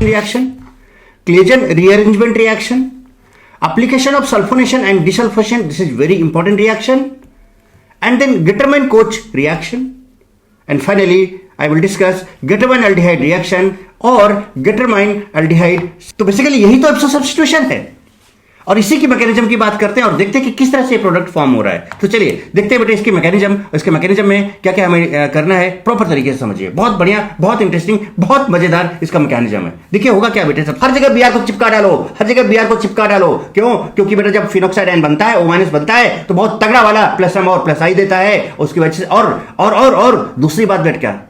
reaction, Claisen rearrangement reaction, application of sulfonation and desulfonation, this is very important reaction, and then Gitterman-Koch reaction, and finally I will discuss Gitterman-aldehyde reaction और Gitterman-aldehyde। तो basically यही तो इप्सो substitution है और इसी की mechanism की बात करते हैं और देखते हैं कि किस तरह से प्रोडक्ट फॉर्म हो रहा है। तो चलिए देखते हैं बेटे इसकी मैकेनिज्म, इसके मैकेनिज्म में क्या क्या हमें करना है, प्रॉपर तरीके से समझिए। बहुत बढ़िया, बहुत इंटरेस्टिंग, बहुत मजेदार इसका मैकेनिज्म है। देखिए होगा क्या बेटे, सब हर जगह बीआर को चिपका डालो, हर जगह बीआर को चिपका डालो। क्यों? क्योंकि बेटा जब फिनोक्साइड आयन बनता है, O- बनता है, तो बहुत तगड़ा वाला प्लस M और प्लस I देता है। उसकी वजह से और दूसरी बात बेट क्या,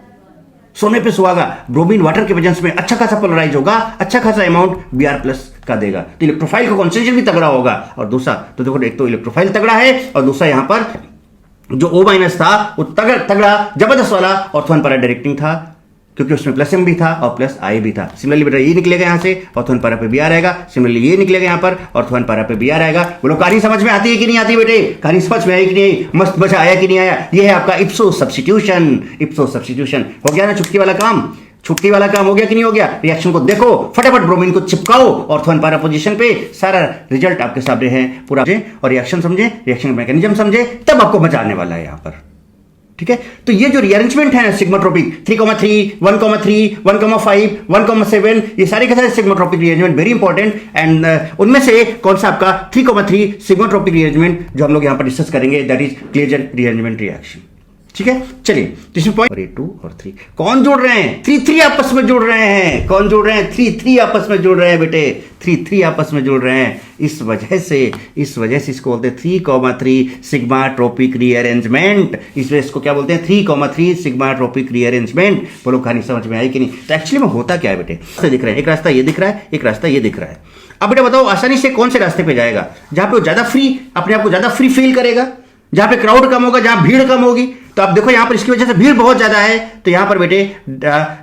सोने पे सुहागा, ब्रोमीन वाटर के वजह में अच्छा खासा पोलराइज होगा, अच्छा खासा अमाउंट Br प्लस का देगा, तो इलेक्ट्रोफाइल का कॉन्सेंट्रेशन भी तगड़ा होगा। और दूसरा तो देखो, एक तो इलेक्ट्रोफाइल तगड़ा है और दूसरा यहां पर जो O- था वो तगड़ा जबरदस्त वाला ऑर्थोन पैरा डायरेक्टिंग था, क्योंकि उसमें प्लस M भी था और प्लस I भी था। सिमिलरली बेटा ये निकलेगा यहां से, ऑर्थोन पैरा पे Br आएगा। सिमिलरली ये निकलेगा यहां पर, ऑर्थोन पैरा पे Br आएगा। बोलो कहानी समझ में आती है कि नहीं आती बेटे? कहानी समझ में आई कि नहीं? मस्त मजा आया कि नहीं आया? ये है आपका इप्सो सब्स्टिट्यूशन। इप्सो सब्स्टिट्यूशन हो गया ना, चुटकी वाला काम, छुट्टी वाला काम हो गया कि नहीं हो गया? रिएक्शन को देखो, फटाफट ब्रोमीन को चिपकाओ ऑर्थोन पैरा पोजीशन पे, सारा रिजल्ट आपके सामने है पूरा। और रिएक्शन समझे, रिएक्शन मैकेनिज्म समझे, तब आपको मजा आने वाला है यहां पर। ठीक है, तो ये जो रिअरेंजमेंट है सिग्माट्रोपिक 3,3, 1,3, 1,5, 1,7, ये सारे के सारे sigmatropic rearrangement very important. And उनमें से कौन सा आपका 3,3 सिग्माट्रोपिक रिअरेंजमेंट जो हम लोग यहां पर डिस्कस करेंगे, that is Claisen rearrangement reaction. ठीक है, चलिए इसमें पॉइंट, और ये 2 और 3 कौन जोड़ रहे हैं? 3 आपस में जोड़ रहे हैं। कौन जोड़ रहे हैं? 3 आपस में जोड़ रहे हैं बेटे, 3 आपस में जोड़ रहे हैं। इस वजह से इसको बोलते हैं 3,3 सिग्माट्रोपिक रीअरेंजमेंट। इसको क्या बोलते हैं? 3,3 सिग्माट्रोपिक रीअरेंजमेंट। बोलो कहानी समझ में आई कि नहीं? तो एक्चुअली में होता क्या है बेटे, दिख रहा है, एक रास्ता ये दिख रहा है, एक रास्ता ये दिख रहा है। अब बेटा बताओ आसानी से कौन से रास्ते पे जाएगा? जहां पे वो ज्यादा फ्री, अपने आप को ज्यादा फ्री फील करेगा, जहां पे क्राउड कम होगा, जहां भीड़ कम होगी। तो आप देखो यहां पर इसकी वजह से भीड़ बहुत ज्यादा है, तो यहां पर बेटे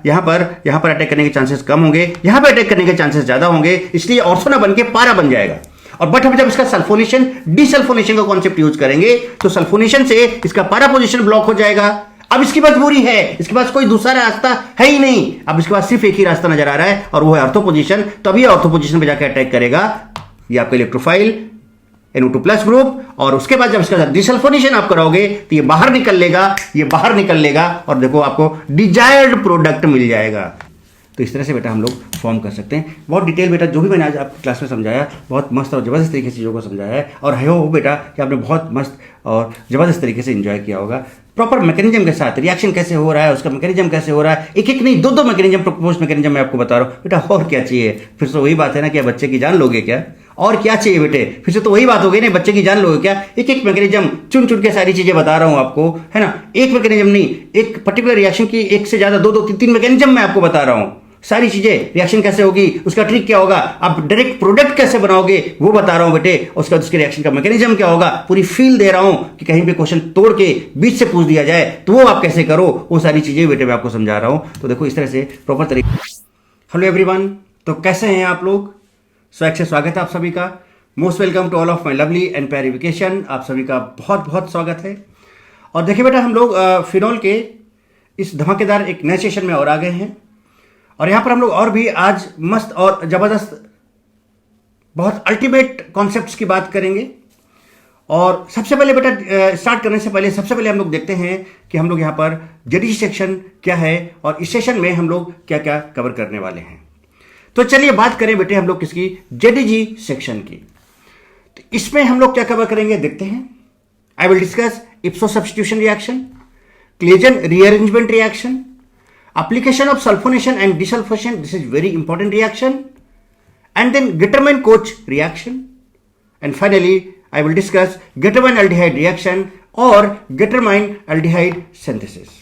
यहां पर अटैक करने के चांसेस कम होंगे, यहां पर अटैक करने के चांसेस ज्यादा होंगे, इसलिए ऑर्थो ना बन के पारा बन जाएगा। और बट हम जब इसका सल्फोनेशन डिसल्फोनेशन का कॉन्सेप्ट यूज करेंगे, तो सल्फोनेशन से इसका पारा पोजीशन ब्लॉक हो जाएगा। अब इसकी मजबूरी है, इसके पास कोई दूसरा रास्ता है ही नहीं, अब इसके पास सिर्फ एक ही रास्ता नजर आ रहा है और वो है ऑर्थो पोजीशन। तो अभी ऑर्थो पोजीशन पे जाकर अटैक करेगा ये आपका इलेक्ट्रोफाइल NO2 प्लस ग्रुप, और उसके बाद जब इसका डिसल्फोनेशन आप कराओगे तो ये बाहर निकल लेगा और देखो आपको डिजायर्ड प्रोडक्ट मिल जाएगा। तो इस तरह से बेटा हम लोग फॉर्म कर सकते हैं। बहुत डिटेल बेटा जो भी मैंने आज आपकी क्लास में समझाया, बहुत मस्त और ज़बरदस्त तरीके से चीज़ों को समझाया है, और है हो बेटा कि आपने बहुत मस्त और ज़बरदस्त तरीके से एंजॉय किया होगा। प्रॉपर मैकेनिज्म के साथ रिएक्शन कैसे हो रहा है, उसका मैकेनिज्म कैसे हो रहा है, एक नहीं 2 मैकेनिज्म, प्रपोज मैकेनिज्म मैं आपको बता रहा हूँ बेटा। और क्या चाहिए? फिर से वही बात है ना, क्या बच्चे की जान लोगे क्या? और क्या चाहिए बेटे? फिर से तो वही बात हो गई ना, बच्चे की जान लोगे क्या? एक मैकेनिज्म चुन के सारी चीजें बता रहा हूं आपको, है ना। एक मैकेनिज्म नहीं, एक पर्टिकुलर रिएक्शन की 1 से ज्यादा 2, 3 मैकेनिज्म मैं आपको बता रहा हूं। सारी चीजें, रिएक्शन कैसे होगी, उसका ट्रिक क्या होगा, आप डायरेक्ट प्रोडक्ट कैसे बनाओगे वो बता रहा हूं बेटे। उसके बाद उसके रिएक्शन का मैकेनिज्म क्या होगा, पूरी फील दे रहा हूं कि कहीं भी क्वेश्चन तोड़ के बीच से पूछ दिया जाए तो वो आप कैसे करो, वो सारी चीजें बेटे मैं आपको समझा रहा हूं। तो देखो इस तरह से प्रॉपर तरीके। हेलो एवरीवन, तो कैसे हैं आप लोग? स्वैग से स्वागत है आप सभी का। Most welcome to all of my lovely and प्यारी वेकेशन। आप सभी का बहुत बहुत स्वागत है। और देखिए बेटा हम लोग फिनोल के इस धमाकेदार एक नए सेशन में और आ गए हैं, और यहाँ पर हम लोग और भी आज मस्त और ज़बरदस्त बहुत अल्टीमेट कॉन्सेप्ट्स की बात करेंगे। और सबसे पहले बेटा स्टार्ट करने से पहले सबसे पहले हम लोग देखते हैं कि हम लोग यहाँ पर जेडीजी सेक्शन क्या है और इस सेशन में हम लोग क्या क्या कवर करने वाले हैं। तो चलिए बात करें बेटे हम लोग किसकी, जेडीजी सेक्शन की। तो इसमें हम लोग क्या कवर करेंगे देखते हैं। I will discuss इप्सो substitution reaction, Claisen rearrangement reaction, application of sulfonation and desulfonation, this is very important reaction, and then Gitterman-Koch reaction, and finally I will discuss Gitterman-aldehyde reaction और Gitterman-aldehyde synthesis।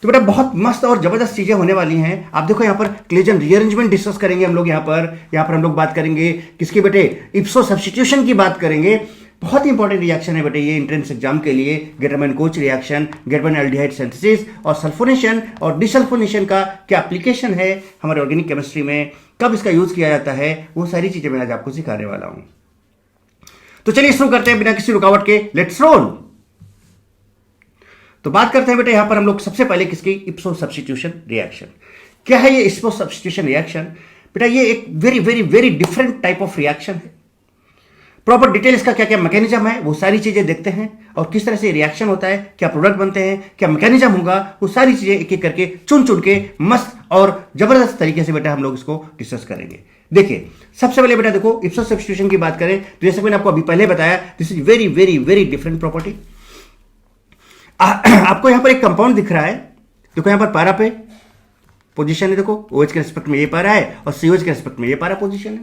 तो बेटा बहुत मस्त और जबरदस्त चीजें होने वाली हैं। आप देखो यहाँ पर क्लेजन रीअरेंजमेंट डिस्कस करेंगे हम लोग, यहाँ पर हम लोग बात करेंगे किसकी बेटे, इप्सो सब्स्टिट्यूशन की बात करेंगे। बहुत ही इंपॉर्टेंट रिएक्शन है बेटे ये एंट्रेंस एग्जाम के लिए, गिटरमैन-कोच रिएक्शन, गिटरमैन-अल्डिहाइड सिंथेसिस और सल्फोनेशन और डिसल्फोनेशन का क्या एप्लीकेशन है हमारे ऑर्गेनिक केमिस्ट्री में, कब इसका यूज किया जाता है, वो सारी चीजें मैं आज आपको सिखाने वाला हूं। तो चलिए शुरू करते हैं बिना किसी रुकावट के, लेट्स रोल। तो बात करते हैं बेटे यहां पर हम लोग सबसे पहले किसकी, इप्सो सब्स्टिट्यूशन रिएक्शन। क्या है ये इप्सो सब्स्टिट्यूशन रिएक्शन? बेटा ये एक very very very different type of reaction है। प्रॉपर डिटेल इसका क्या क्या मैकेनिज्म है वो सारी चीजें देखते हैं, और किस तरह से रिएक्शन होता है, क्या प्रोडक्ट बनते हैं, क्या मैकेनिज्म होगा, वो सारी चीजें एक एक करके चुन चुन के मस्त और जबरदस्त तरीके से बेटा हम लोग इसको डिस्कस करेंगे। देखिए सबसे पहले बेटा देखो इप्सो सब्स्टिट्यूशन की बात करें तो जैसे मैंने आपको अभी पहले बताया, this is very very very different property. आपको यहां पर एक कंपाउंड दिख रहा है, देखो यहां पर पारा पे पोजीशन है, देखो OH के रिस्पेक्ट में ये पारा है और COH के रिस्पेक्ट में ये पारा पोजीशन है।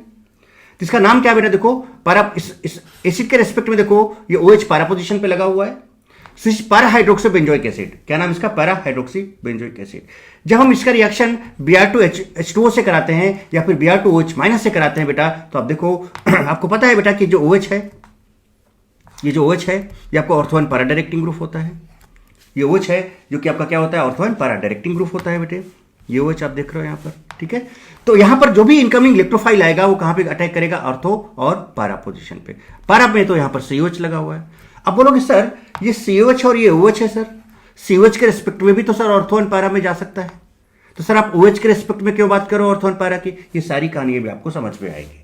तो इसका नाम क्या है बेटा, देखो पारा, इस एसिड के रिस्पेक्ट में देखो ये OH पारा पोजीशन पे लगा हुआ है, पारा हाइड्रोक्सी बेंजोइक एसिड। क्या नाम इसका, पारा हाइड्रोक्सी बेंजोइक एसिड। जब हम इसका रिएक्शन Br2H2O से कराते हैं या फिर Br2OH- से कराते हैं बेटा, तो आप देखो आपको पता है बेटा कि जो OH है, ये जो OH है ये आपका ऑर्थो एंड पारा डायरेक्टिंग ग्रुप होता है। ये OH है जो कि आपका क्या होता है, ऑर्थो एंड पारा डायरेक्टिंग ग्रुप होता है बेटे। ये OH आप देख रहे हो यहाँ पर, ठीक है। तो यहाँ पर जो भी इनकमिंग इलेक्ट्रोफाइल आएगा वो कहाँ पे अटैक करेगा, ऑर्थो और पारा पोजीशन पे। पारा में तो यहाँ पर COH लगा हुआ है। अब बोलोगे सर ये COH और ये OH है सर, COH के रिस्पेक्ट में भी तो सर ऑर्थो एंड पारा में जा सकता है, तो सर आप OH के रिस्पेक्ट में क्यों बात करो ऑर्थो एंड पारा की, ये सारी कहानी भी आपको समझ में आएगी,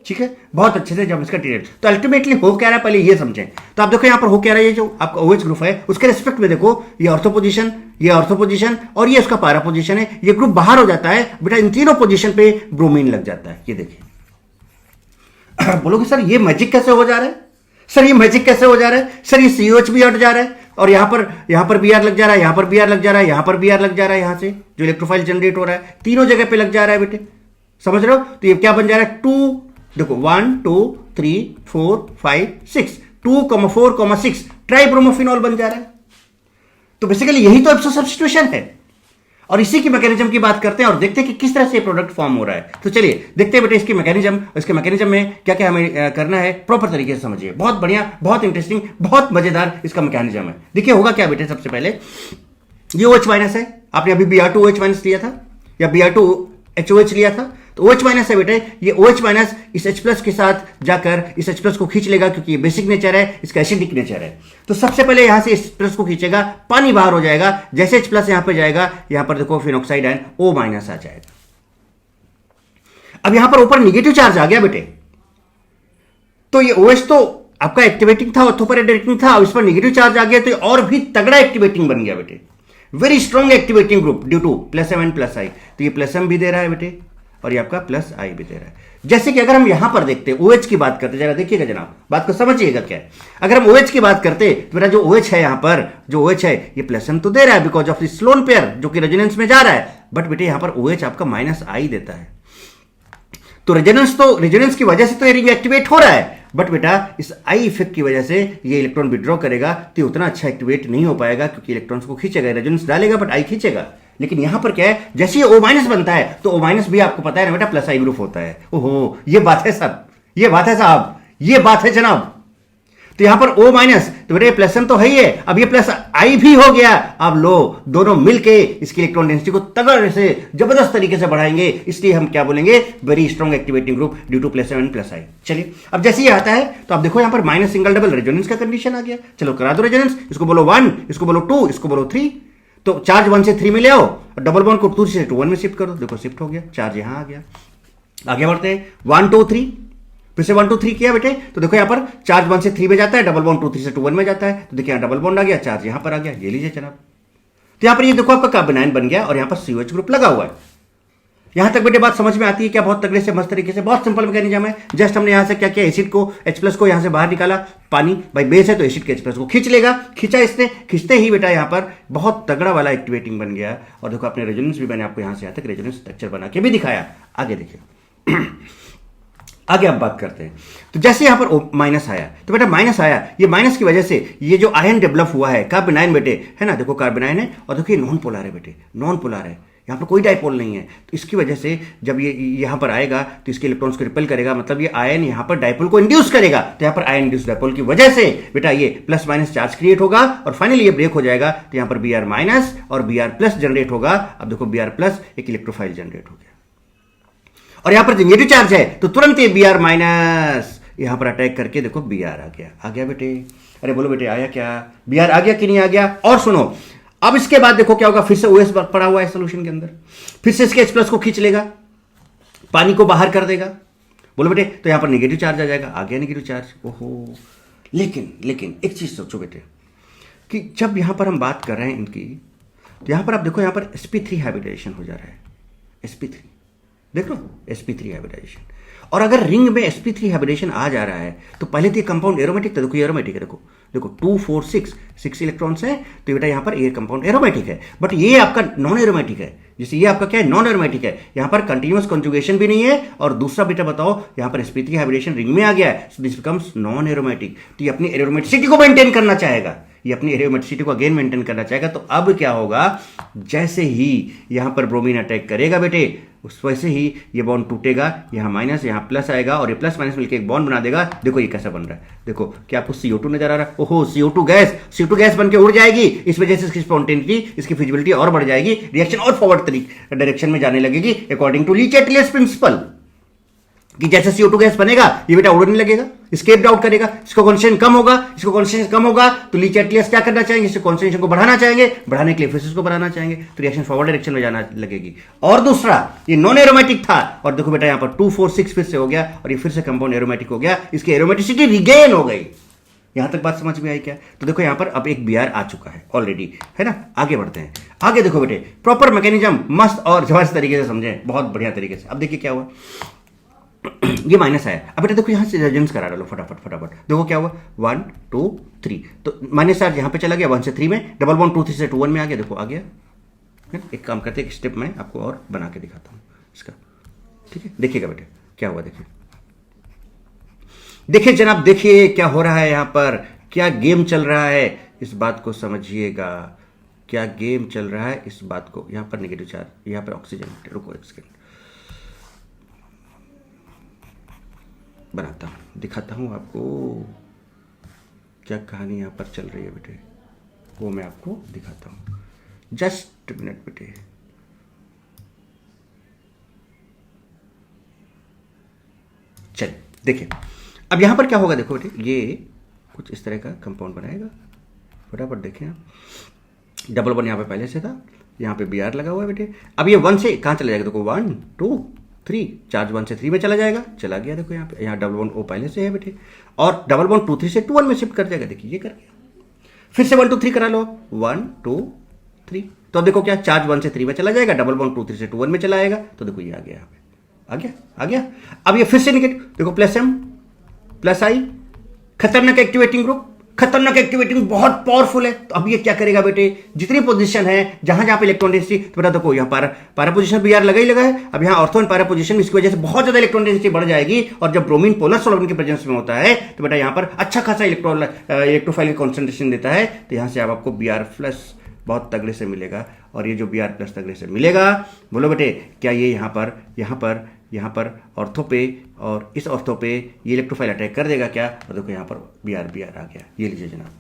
ठीक है, बहुत अच्छे से जब इसका डिटेल। तो अल्टीमेटली हो क्या रहा है पहले ये समझें। तो आप देखो यहाँ पर हो क्या रहा है, ये जो आपका OH ग्रुप है उसके रिस्पेक्ट में देखो ये ऑर्थो पोजीशन, ये ऑर्थो पोजीशन और ये उसका पारा पोजीशन है, ये ग्रुप बाहर हो जाता है बेटा, इन तीनों पोजीशन पे ब्रोमीन लग जाता है। ये देखिए बोलोगे सर ये मैजिक कैसे हो जा रहा है, सर ये मैजिक कैसे हो जा रहा है, सर ये COH भी हट जा रहा है और यहां पर Br लग जा रहा है, यहां पर Br लग जा रहा है, यहां पर Br लग जा रहा है, यहां से जो इलेक्ट्रोफाइल जनरेट हो रहा है तीनों जगह पे लग जा रहा है बेटे, समझ रहे हो। तो ये क्या बन जा रहा है, 2 देखो 1 2 3 4 5 6 2,4,6 ट्राइब्रोमोफिनॉल बन जा रहा है। तो बेसिकली यही तो इप्सो सब्स्टिट्यूशन है, और इसी की मैकेनिज्म की बात करते हैं और देखते हैं कि किस तरह से प्रोडक्ट फॉर्म हो रहा है। तो चलिए देखते हैं बेटे इसकी मैकेनिज्म, इसके मैकेनिज्म में क्या क्या हमें करना है प्रॉपर तरीके से समझिए। बहुत बढ़िया, बहुत इंटरेस्टिंग, बहुत मजेदार इसका मैकेनिज्म है। देखिए होगा क्या बेटे, सबसे पहले ये OH- है, आपने अभी Br2OH- लिया था या Br2HOH लिया था, तो OH- है बेटे, ये OH- इस H+ के साथ जाकर इस H+ को खींच लेगा, क्योंकि ये बेसिक नेचर है, इसका एसिडिक नेचर है। तो सबसे पहले यहां से H+ को खींचेगा, पानी बाहर हो जाएगा, जैसे H+ यहां पे जाएगा, यहां पर देखो फिनॉक्साइड आयन O- आ जाएगा। अब यहां पर ऊपर निगेटिव चार्ज आ गया बेटे, तो ये OH तो आपका एक्टिवेटिंग था, ऑर्थो पारा डायरेक्टिंग था, अब इस पर निगेटिव चार्ज आ गया तो और भी तगड़ा एक्टिवेटिंग बन गया बेटे, very strong activating group due to +M and +I। तो ये +M भी दे रहा है बेटे और ये आपका +I भी दे रहा है। जैसे कि अगर हम यहां पर देखते OH की बात करते, जरा देखिएगा जनाब, बात को समझिएगा क्या है। अगर हम OH की बात करते तो मेरा जो OH है, यहां पर जो OH है ये +M तो दे रहा है because of the lone pair जो कि रेजोनेंस में जा रहा है, बट बेटे यहां पर OH आपका -I देता है। तो रेजोनेंस की वजह से तो ये रिंग एक्टिवेट हो रहा है, बट बेटा इस I इफेक्ट की वजह से ये इलेक्ट्रॉन विड्रॉ करेगा तो उतना अच्छा एक्टिवेट नहीं हो पाएगा, क्योंकि इलेक्ट्रॉन्स को खींचेगा, रेजोनेंस डालेगा बट I खींचेगा। लेकिन यहां पर क्या है, जैसे ये O- बनता है तो O- भी आपको पता है ना बेटा +I ग्रुप होता है। ओहो ये बात है साहब, ये बात है साहब, ये बात है जनाब। तो यहां पर O- तो बेटा +M तो है ही है, अब ये +I भी हो गया। अब लो दोनों मिलके इसकी इलेक्ट्रॉन डेंसिटी को तगड़े से जबरदस्त तरीके से बढ़ाएंगे, इसलिए हम क्या बोलेंगे, very strong activating group due to +M and +I। चलिए अब जैसे ये आता है तो आप देखो यहां पर माइनस सिंगल डबल रेजोनेंस का कंडीशन आ गया। चलो करा दो रेजोनेंस, इसको बोलो 1, इसको बोलो 2, इसको बोलो 3। तो चार्ज 1 से 3 में ले आओ और डबल बॉन्ड को 2 से 1 में शिफ्ट करो, देखो शिफ्ट हो गया, चार्ज यहां आ गया। आगे बढ़ते हैं 1 2 3, फिर से 1 2 3 किया बेटे, तो देखो यहां पर चार्ज 1 से 3 में जाता है, डबल बॉन्ड 2 3 से 2 1 में जाता है, तो देखिए यहां डबल बॉन्ड आ गया, चार्ज यहां पर आ गया, ये लीजिए जनाब। तो यहां पर ये देखो आपका कार्बोनाइन बन गया और यहां पर COH ग्रुप लगा हुआ है। यहां तक बेटे बात समझ में आती है क्या, बहुत तगड़े से मस्त तरीके से, बहुत सिंपल मैकेनिज्म है। जस्ट हमने यहां से क्या किया, एसिड को H+ को यहां से बाहर निकाला, पानी भाई बेस है तो एसिड के H+ को खींच लेगा, खींचा इसने, खींचते ही बेटा यहां पर बहुत तगड़ा वाला एक्टिवेटिंग बन गया। और देखो अपने रेजोनेंस भी मैंने आपको यहां से यहां तक रेजोनेंस स्ट्रक्चर बना के भी दिखाया। आगे देखिए आगे आप बात करते हैं, तो जैसे यहां पर O- आया, तो बेटा माइनस आया, ये माइनस की वजह से ये जो आयन डेवलप हुआ है, कार्बोनाइन बेटे है ना, देखो कार्बोनाइन है और देखो ये नॉन पोलर है बेटे, नॉन पोलर है, यहाँ पर कोई डाइपोल नहीं है। तो इसकी वजह से जब ये यहाँ पर आएगा तो इसके इलेक्ट्रॉन्स को रिपेल करेगा, मतलब ये आयन यहाँ पर डाइपोल को इंड्यूस करेगा। तो यहाँ पर आयन इंड्यूस डाइपोल की वजह से बेटा ये +- चार्ज क्रिएट होगा और फाइनली ये ब्रेक हो जाएगा, तो यहाँ पर Br- और Br+ जनरेट होगा। अब देखो Br+ एक इलेक्ट्रोफाइल जनरेट हो गया और यहां पर नेगेटिव चार्ज है तो तुरंत ये Br- यहां पर अटैक करके देखो Br आ गया बेटे। अरे बोलो बेटे आया क्या, Br आ गया कि नहीं आ गया। और सुनो अब इसके बाद देखो क्या होगा, फिर से OS पड़ा हुआ है सोल्यूशन के अंदर, फिर से इसके H+ को खींच लेगा, पानी को बाहर कर देगा। बोलो बेटे, तो यहां पर नेगेटिव चार्ज आ जाएगा, आ गया नेगेटिव चार्ज। ओहो, लेकिन एक चीज सोचो बेटे कि जब यहां पर हम बात कर रहे हैं इनकी, तो यहां पर आप देखो, यहां पर sp3 हाइब्रिडाइजेशन हो जा रहा है। sp3 देख लो, sp3 हाइब्रिडाइजेशन। और अगर रिंग में sp3 हाइब्रिडेशन आ जा रहा है तो पहले तो ये कंपाउंड एरोमेटिक था। देखो ये एरोमेटिक है, देखो 2 4 6 इलेक्ट्रॉन्स है, तो बेटा यहाँ पर ये कंपाउंड एरोमेटिक है। बट ये आपका नॉन एरोमेटिक है, जैसे ये आपका क्या है, नॉन एरोमेटिक है। यहाँ पर कंटिन्यूअस कंजुगेशन भी नहीं है। और दूसरा बेटा बताओ, यहाँ पर sp3 हाइब्रिडेशन रिंग में आ गया है, so this becomes non aromatic. तो ये अपनी एरोमेटिसिटी को मेंटेन करना चाहेगा, ये अपनी एरोमेटिसिटी को अगेन मेंटेन करना चाहेगा। तो अब क्या होगा, जैसे ही यहां पर ब्रोमीन अटैक करेगा बेटे, उस वैसे ही ये बॉन्ड टूटेगा, यहाँ माइनस यहाँ प्लस आएगा, और ये प्लस माइनस मिलकर एक बॉन्ड बना देगा। देखो ये कैसा बन रहा है, देखो क्या आपको CO2 नजर आ रहा है? ओहो, CO2 गैस बन के उड़ जाएगी। इस वजह से इसकी स्पॉन्टेनिटी, इसकी फिजिबिलिटी और बढ़ जाएगी, रिएक्शन और फॉरवर्ड डायरेक्शन में जाने लगेगी अकॉर्डिंग टू ली चैटलियस प्रिंसिपल। कि जैसे CO2 गैस बनेगा, ये बेटा उड़ने लगेगा, स्केप आउट करेगा, इसको कॉन्सेंट्रेशन कम होगा, तो ली चैटलियस क्या करना चाहेंगे, इससे कॉन्सेंट्रेशन को बढ़ाना चाहेंगे, बढ़ाने के लिए फिर इसको बढ़ाना चाहेंगे, तो रिएक्शन फॉरवर्ड डायरेक्शन में जाना लगेगी। और दूसरा, ये नॉन एरोमेटिक था, और देखो बेटा यहाँ पर 2 4 6 फिर से हो गया, और ये फिर से कंपाउंड एरोमेटिक हो गया, इसकी एरोमेटिसिटी रिगेन हो गई। यहां तक बात समझ में आई क्या? तो देखो यहां पर अब एक Br आ चुका है ऑलरेडी, है ना। आगे बढ़ते हैं, आगे देखो बेटे, प्रॉपर मैकेनिज्म मस्त और जबरदस्त तरीके से समझे, बहुत बढ़िया तरीके से। अब देखिए क्या हुआ, ये माइनस आया। अब बेटा देखो यहां से रेजोनेंस करा डालो फटाफट। देखो क्या हुआ, 1 2 3, तो माइनस चार्ज यहां पे चला गया 1 से 3 में, डबल बॉन्ड 2 3 से 2 1 में आ गया। देखो आ गया। एक काम करते हैं, एक स्टेप मैं आपको और बना के दिखाता हूं इसका, ठीक है। देखिएगा बेटे क्या हुआ, देखिए जनाब, देखिए क्या हो रहा है यहां पर, क्या गेम चल रहा है, इस बात को समझिएगा। क्या गेम चल रहा है इस बात को, यहां पर नेगेटिव चार्ज, यहां पर ऑक्सीजन। रुको एक सेकेंड, बनाता हूं, दिखाता हूं आपको क्या कहानी यहां पर चल रही है बेटे, वो मैं आपको दिखाता हूं। जस्ट मिनट बेटे, चल देखिए अब यहां पर क्या होगा। देखो बेटे, ये कुछ इस तरह का कंपाउंड बनाएगा, फटाफट देखें आप। डबल वन यहां पे पहले से था, यहां पे Br लगा हुआ है बेटे। अब ये 1 से कहां चला जाएगा, देखो 1 2 3, चार्ज 1 से 3 में चला जाएगा, चला गया। देखो यहाँ पे, यहाँ डबल बॉन्ड O पहले से है बेटे, और डबल बॉन्ड 2 3 से 2 1 में शिफ्ट कर जाएगा। देखिए ये कर गया, फिर से 1 2 3 करा लो, 1 2 3, तो अब देखो क्या, चार्ज 1 से 3 में चला जाएगा, डबल बॉन्ड 2 3 से 2 1 में चला आएगा। तो देखो ये आ गया, यहाँ पे आ गया। अब ये फिर से निगेटिव, देखो प्लस M प्लस I, खतरनाक एक्टिवेटिंग ग्रुप, खतरनाक एक्टिवेटिंग, बहुत पावरफुल है। तो अब ये क्या करेगा बेटे, जितनी पोजीशन है जहां जहां पे इलेक्ट्रॉन डेंसिटी, तो बेटा देखो यहाँ पारा पोजीशन Br लगा ही लगा है। अब यहाँ ऑर्थो एंड पारा पोजीशन, इसकी वजह से बहुत ज्यादा इलेक्ट्रॉन डेंसिटी बढ़ जाएगी। और जब ब्रोमीन पोलर सॉल्वेंट की प्रेजेंस में होता है, तो बेटा यहाँ पर अच्छा खासा इलेक्ट्रोफाइल कॉन्सेंट्रेशन देता है। तो यहाँ से अब आपको Br प्लस बहुत तगड़े से मिलेगा, और ये जो Br प्लस तगड़े से मिलेगा, बोलो बेटे क्या ये यहाँ पर ऑर्थो पे और इस ऑर्थो पे ये इलेक्ट्रोफाइल अटैक कर देगा क्या? और देखो यहाँ पर Br आ गया, ये लीजिए जनाब।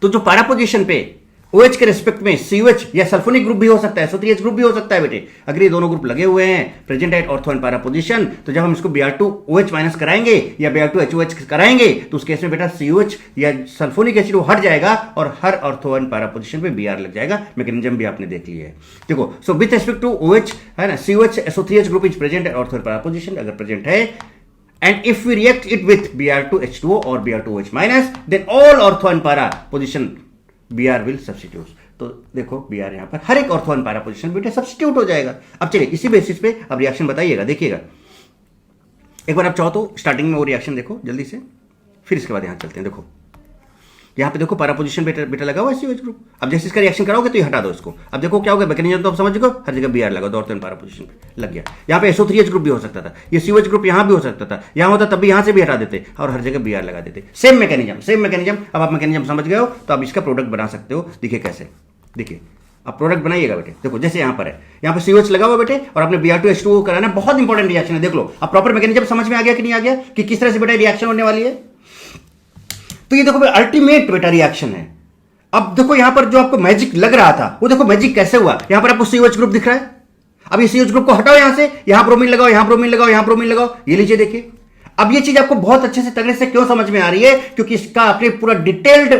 तो जो पैरा पोजीशन पे OH के रिस्पेक्ट में COH या सल्फोनिक ग्रुप भी हो सकता है, SO3H ग्रुप भी हो सकता है बेटे। अगर ये दोनों ग्रुप लगे हुए हैं present at ortho and para position, तो जब हम इसको Br2OH माइनस कराएंगे या Br2HOH कराएंगे, तो उस केस में बेटा COH या सल्फोनिक एसिड हट जाएगा और हर ऑर्थो एंड पैरा पोजीशन पे Br लग जाएगा। मैकेनिज्म भी आपने देख लिया है। देखो, so with respect to OH है ना, COH SO3H group is present at ortho and para position, अगर प्रेजेंट है, and if we react it with Br2H2O or Br2OH minus, then all ortho and para position Br will substitute। तो देखो Br यहाँ पर हर एक ortho and para position बेटे substitute हो जाएगा। अब चलिए इसी बेसिस पे अब रिएक्शन बताइएगा, देखिएगा एक बार आप चाहो तो स्टार्टिंग में वो रिएक्शन देखो जल्दी से, फिर इसके बाद यहाँ चलते हैं। देखो यहाँ पे देखो पैरा पोजीशन बेटा लगा हुआ है COH ग्रुप। अब जैसे इसका रिएक्शन कराओगे तो ये हटा दो इसको। अब देखो क्या होगा, मैकेनिज्म तो आप समझ गए, हर जगह Br लगा दो, ऑर्थो एंड पैरा पोजीशन पे लग गया। यहाँ पे SO3H ग्रुप भी हो सकता था, ये COH ग्रुप यहाँ भी हो सकता था, यहाँ होता तब भी यहाँ से भी हटा देते और हर जगह Br लगा देते। Same mechanism. अब आप मैकेनिज्म समझ गए हो तो आप इसका प्रोडक्ट बना सकते हो। देखिए कैसे, देखिए अब प्रोडक्ट बनाइएगा बेटे। देखो जैसे यहाँ पर है, यहाँ पे COH लगा हुआ बेटे और आपने Br2H2O कराना, बहुत इंपॉर्टेंट रिएक्शन है। देख लो अब प्रॉपर मैकेनिज्म समझ में आ गया कि नहीं आ गया, कि किस तरह से बेटा रिएक्शन होने वाली है। तो ये देखो अल्टीमेट बेटा रिएक्शन है। अब देखो यहां पर जो आपको मैजिक लग रहा था, वो देखो मैजिक कैसे हुआ। यहां पर आपको COH ग्रुप दिख रहा है, अब ये COH ग्रुप को हटाओ यहां से, यहां ब्रोमीन लगाओ, यहां ब्रोमीन लगाओ, यहां ब्रोमीन लगाओ, ये लीजिए देखिए। अब ये चीज आपको बहुत अच्छे से तगड़े से क्यों समझ में आ रही है, क्योंकि इसका आपने पूरा डिटेल्ड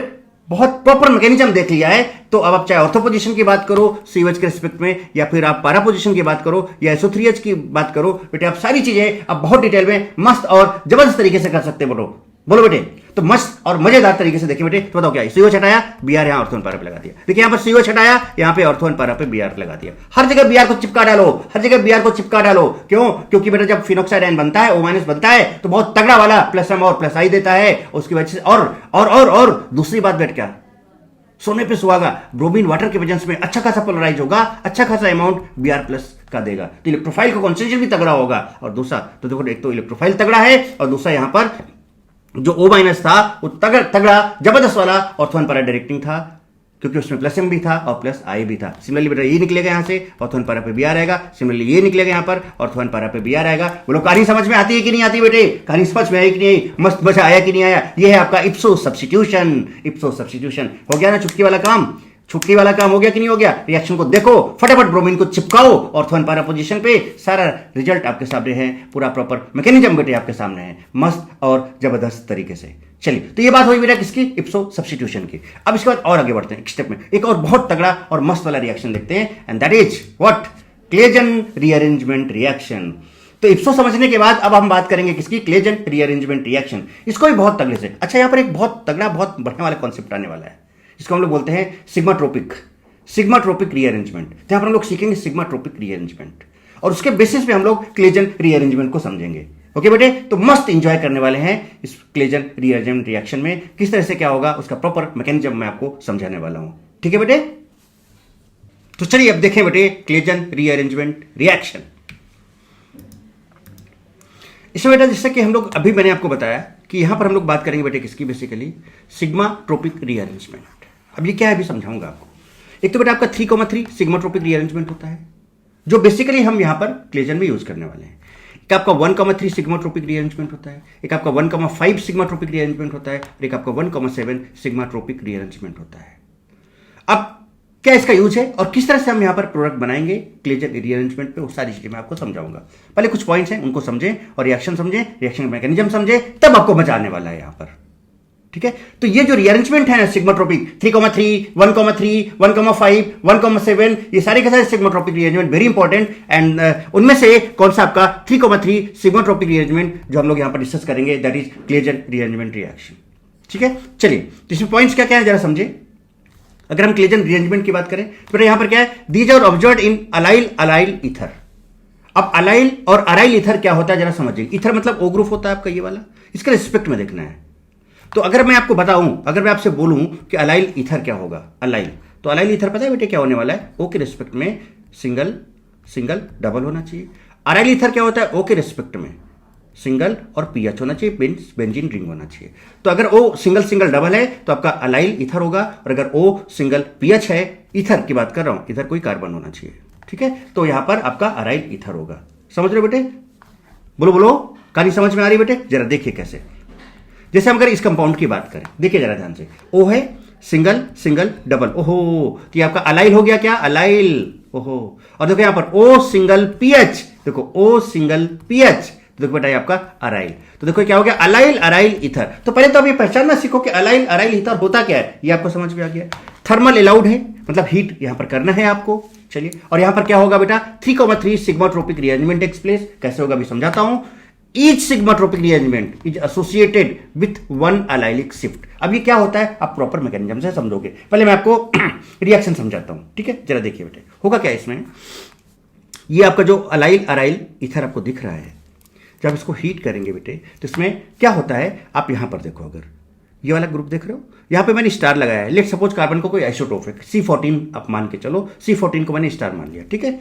बहुत प्रॉपर मैकेनिज्म देख लिया है, तो अब आप चाहे ऑर्थो पोजीशन की बात करो COH के रिस्पेक्ट में, या फिर आप पैरा पोजीशन की बात करो, या SO3H की बात करो, बेटे आप सारी चीजें अब बहुत डिटेल में मस्त और जबरदस्त तरीके से कर सकते हो। बोलो बेटे, तो मस्त और मजेदार तरीके से देखिए बेटे। तो बताओ क्या, COH हटाया, BR यहाँ ऑर्थो एंड पैरा पे लगा दिया। देखिए यहाँ पर COH हटाया, यहाँ पे ऑर्थो एंड पैरा पे BR लगा दिया। हर जगह BR को चिपका डालो, हर जगह BR को चिपका डालो। क्यों? क्योंकि बेटा जब फिनोक्साइड आयन बनता है, O- बनता है, तो बहुत तगड़ा वाला +M और +I देता है, उसकी वजह से। और दूसरी बात बेट क्या, सोने पे सुहागा, ब्रोमीन वाटर के वजह में अच्छा खासा पोलराइज होगा, अच्छा खासा अमाउंट Br+ का देगा, तो इलेक्ट्रोफाइल का कॉन्सेंट्रेशन भी तगड़ा होगा। और दूसरा तो देखो, एक तो इलेक्ट्रोफाइल तगड़ा है, और दूसरा यहां पर जो O- था वो तगड़ा जबरदस्त वाला ऑर्थो एंड पैरा डायरेक्टिंग था, क्योंकि उसमें +M भी था और +I भी था। सिमिलरली बेटा ये निकलेगा यहां से, ऑर्थो एंड पैरा पे BR आएगा। सिमिलरली ये निकलेगा यहां पर, ऑर्थो एंड पैरा पे BR आएगा। बोलो कहानी समझ में आती है कि नहीं आती बेटे? कहानी समझ में आई कि नहीं? मस्त मजा आया कि नहीं आया? ये है आपका इप्सो सब्स्टिट्यूशन। इप्सो सब्स्टिट्यूशन हो गया ना, चुटकी वाला काम। छुट्टी वाला काम हो गया कि नहीं हो गया? रिएक्शन को देखो, फटाफट ब्रोमीन को चिपकाओ ऑर्थो एंड पैरा पोजीशन पे, सारा रिजल्ट आपके सामने है, पूरा प्रॉपर मैकेनिज्म बेटे आपके सामने है, मस्त और जबरदस्त तरीके से। चलिए, तो ये बात हुई बेटा किसकी? इप्सो सब्स्टिट्यूशन की। अब इसके बाद और आगे बढ़ते हैं, एक स्टेप में एक और बहुत तगड़ा और मस्त वाला रिएक्शन देखते हैं, and that is what? Claisen rearrangement reaction. तो इप्सो समझने के बाद अब हम बात करेंगे किसकी? Claisen rearrangement reaction. इसको भी बहुत तगड़े से, अच्छा यहां पर एक बहुत तगड़ा, बहुत बढ़िया वाला कॉन्सेप्ट आने वाला है, इसको हम लोग बोलते हैं सिग्माट्रोपिक रीअरेंजमेंट। तो यहां पर हम लोग सीखेंगे सिग्माट्रोपिक रीअरेंजमेंट, और उसके बेसिस पे हम लोग क्लेजन रीअरेंजमेंट को समझेंगे। ओके बेटे, तो मस्त इंजॉय करने वाले हैं इस क्लेजन रीअरेंजमेंट रिएक्शन में। किस तरह से क्या होगा उसका प्रॉपर मैकेनिज्म मैं आपको समझाने वाला हूं, ठीक है बेटे? तो चलिए अब देखें बेटे क्लेजन रीअरेंजमेंट रिएक्शन। इसमें बेटा जैसे कि हम लोग अभी मैंने आपको बताया कि यहां पर हम लोग बात करेंगे बेटे किसकी? Basically sigmatropic rearrangement. अब ये क्या है अभी समझाऊंगा आपको। एक तो बेटा आपका 3,3 सिग्माट्रोपिक रीअरेंजमेंट होता है, जो बेसिकली हम यहां पर क्लेजन में यूज करने वाले हैं। एक आपका 1,3 सिग्माट्रोपिक रीअरेंजमेंट होता है, एक आपका 1,5 सिग्माट्रोपिक रीअरेंजमेंट होता है, और एक आपका 1,7 सिग्माट्रोपिक रीअरेंजमेंट होता है। अब क्या इसका यूज है और किस तरह से हम यहां पर प्रोडक्ट बनाएंगे क्लेजन रीअरेंजमेंट पे, वो सारी चीजें मैं आपको समझाऊंगा। पहले कुछ पॉइंट्स हैं उनको समझें, और रिएक्शन समझें, रिएक्शन मैकेनिज्म समझें, तब आपको मजा आने वाला है यहां पर, ठीक है? तो ये जो रीअरेंजमेंट है ना सिग्माट्रोपिक, 3,3, 1,3, 1,5, 1,7, ये सारे के सारे sigmatropic rearrangement very important. And उनमें से कौन सा आपका 3,3 सिग्माट्रोपिक रीअरेंजमेंट जो हम लोग यहां पर डिस्कस करेंगे, that is Claisen rearrangement reaction, ठीक है? चलिए, तो इसमें पॉइंट्स क्या क्या है जरा समझे। अगर हम क्लेजन रीअरेंजमेंट की बात करें तो यहां पर क्या है? These are observed in allyl ether. अब अलाइल और अराइल ईथर क्या होता है जरा समझिए। ईथर मतलब O ग्रुप होता है आपका ये वाला, इसके रिस्पेक्ट में देखना है। तो अगर मैं आपको बताऊं, अगर मैं आपसे बोलूं कि अलाइल ईथर क्या होगा, अलाइल, तो अलाइल ईथर पता है बेटे क्या होने वाला है? O के रिस्पेक्ट में सिंगल डबल होना चाहिए। अराइल ईथर क्या होता है? O के रिस्पेक्ट में सिंगल और PH होना चाहिए, बेंजीन रिंग होना चाहिए। तो अगर O सिंगल डबल है तो आपका अलाइल ईथर होगा, और अगर O सिंगल PH है, ईथर की बात कर रहा हूं, इधर कोई कार्बन होना चाहिए, ठीक है? तो यहां पर आपका अराइल ईथर होगा। समझ रहे हो बेटे? बोलो कहानी समझ में आ रही बेटे? जरा देखिए कैसे। जैसे हम अगर इस कंपाउंड की बात करें, देखिए जरा ध्यान से, O है सिंगल डबल, ओहो, तो ये आपका अलाइल हो गया क्या? अलाइल, ओहो। और देखो यहां पर O सिंगल PH, देखो O सिंगल PH, तो देखो बेटा ये आपका अराइल। तो देखो क्या हो गया? Aryl ether. तो पहले तो आप ये पहचानना सीखो कि अराइल ईथर होता क्या है, ये आपको समझ में आ गया। थर्मल अलाउड है, मतलब हीट यहां पर करना है आपको। चलिए, और यहां पर क्या होगा बेटा? 3,3 सिग्माट्रोपिक रीअरेंजमेंट टेक्स प्लेस। कैसे होगा अभी समझाता हूं। Each sigmatropic rearrangement is associated with one allylic shift. अब ये क्या होता है आप प्रॉपर मैकेनिज्म से समझोगे। पहले मैं आपको रिएक्शन समझाता हूं, ठीक है? जरा देखिए बेटे होगा क्या इसमें। ये आपका जो अराइल ईथर आपको दिख रहा है, जब इसको हीट करेंगे बेटे तो इसमें क्या होता है, आप यहां पर देखो, अगर ये वाला ग्रुप देख रहे हो, यहां पे मैंने स्टार लगाया है। लेट सपोज कार्बन को कोई आइसोटोप है, C14 आप मान के चलो, C14 को मैंने स्टार मान लिया, ठीक है?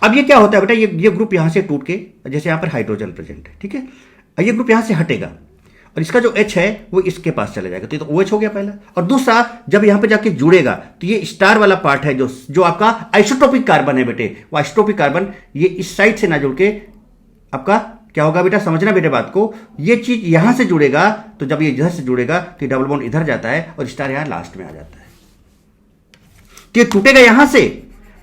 अब ये क्या होता है बेटा, ये ग्रुप यहां से टूट के, जैसे यहां पर हाइड्रोजन प्रेजेंट है, ठीक है? ये ग्रुप यहां से हटेगा और इसका जो H है वो इसके पास चला जाएगा, तो ये तो OH हो गया पहला। और दूसरा, जब यहां पे जाके जुड़ेगा तो ये स्टार वाला पार्ट है जो आपका आइसोटोपिक कार्बन है बेटे, वो आइसोटोपिक कार्बन ये इस साइड से ना जुड़ के आपका क्या होगा बेटा, समझना बेटे बात को। ये चीज यहां से जुड़ेगा, तो जब ये इधर से जुड़ेगा तो डबल बॉन्ड इधर जाता है और स्टार यहां लास्ट में आ जाता है। तो ये टूटेगा यहां से,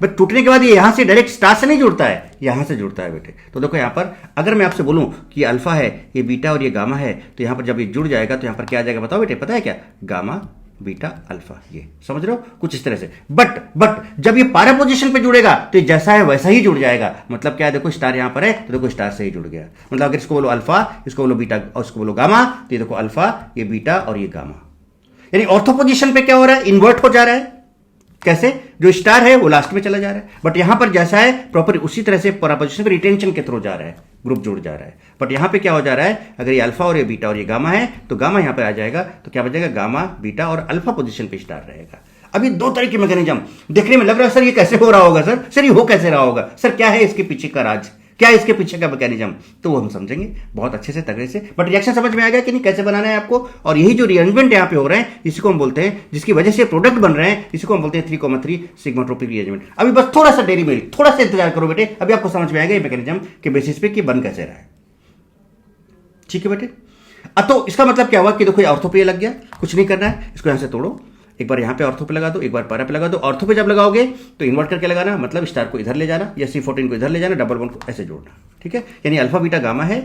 बट टूटने के बाद ये यहां से डायरेक्ट स्टार से नहीं जुड़ता है, यहां से जुड़ता है बेटे। तो देखो यहां पर अगर मैं आपसे बोलूं कि अल्फा है, ये बीटा और ये गामा है, तो यहां पर जब ये जुड़ जाएगा तो यहां पर क्या आ जाएगा बताओ बेटे, पता है क्या? गामा बीटा अल्फा, ये समझ रहे हो कुछ इस तरह से। बट जब ये पारा पोजीशन पे जुड़ेगा तो ये जैसा है वैसा ही जुड़ जाएगा। मतलब क्या है, देखो स्टार यहां पर है तो देखो स्टार से ही जुड़ गया। मतलब अगर इसको बोलो अल्फा, इसको बोलो बीटा और इसको बोलो गामा, तो ये देखो अल्फा, ये बीटा और ये गामा। यानी ऑर्थो पोजीशन पे क्या हो रहा है, इन्वर्ट हो जा रहा है। कैसे, जो स्टार है वो लास्ट में चला जा रहा है, बट यहां पर जैसा है प्रॉपर उसी तरह से पारा पोजीशन पे रिटेंशन के थ्रू जा रहा है, ग्रुप जुड़ जा रहा है। बट यहां पे क्या हो जा रहा है, अगर ये अल्फा और ये बीटा और ये गामा है तो गामा यहां पे आ जाएगा, तो क्या बचेगा, गामा बीटा और अल्फा पोजीशन पे स्टार रहेगा। अभी दो तरह के मैकेनिज्म देखने में लग रहा है, सर ये कैसे हो रहा होगा, सर ये हो कैसे रहा होगा, सर क्या है इसके पीछे का राज, क्या है इसके पीछे का मैकेनिज्म, तो वो हम समझेंगे बहुत अच्छे से तगड़े से। बट रिएक्शन समझ में आ गया कि नहीं, कैसे बनाना है आपको। और यही जो रिअरेंजमेंट यहाँ पे हो रहे हैं इसी को हम बोलते हैं, जिसकी वजह से प्रोडक्ट बन रहे हैं, इसी को हम बोलते हैं 3,3 सिग्माट्रोपिक रिअरेंजमेंट। अभी बस थोड़ा सा डेरी मिल्क, थोड़ा सा इंतजार करो बेटे, अभी आपको समझ में आएगा ये मैकेनिज्म के बेसिस पे कि बन कैसे रहा है। ठीक है बेटे, तो इसका मतलब क्या हुआ कि देखो ऑर्थो पे लग गया, कुछ नहीं करना है, इसको यहां से तोड़ो, एक बार यहां पे ऑर्थो पे लगा दो, एक बार पारा पे लगा दो। ऑर्थो पे जब लगाओगे तो इन्वर्ट करके लगाना, मतलब स्टार को इधर ले जाना या C14 को इधर ले जाना, डबल बॉन्ड को ऐसे जोड़ना। ठीक है, यानी अल्फा बीटा गामा है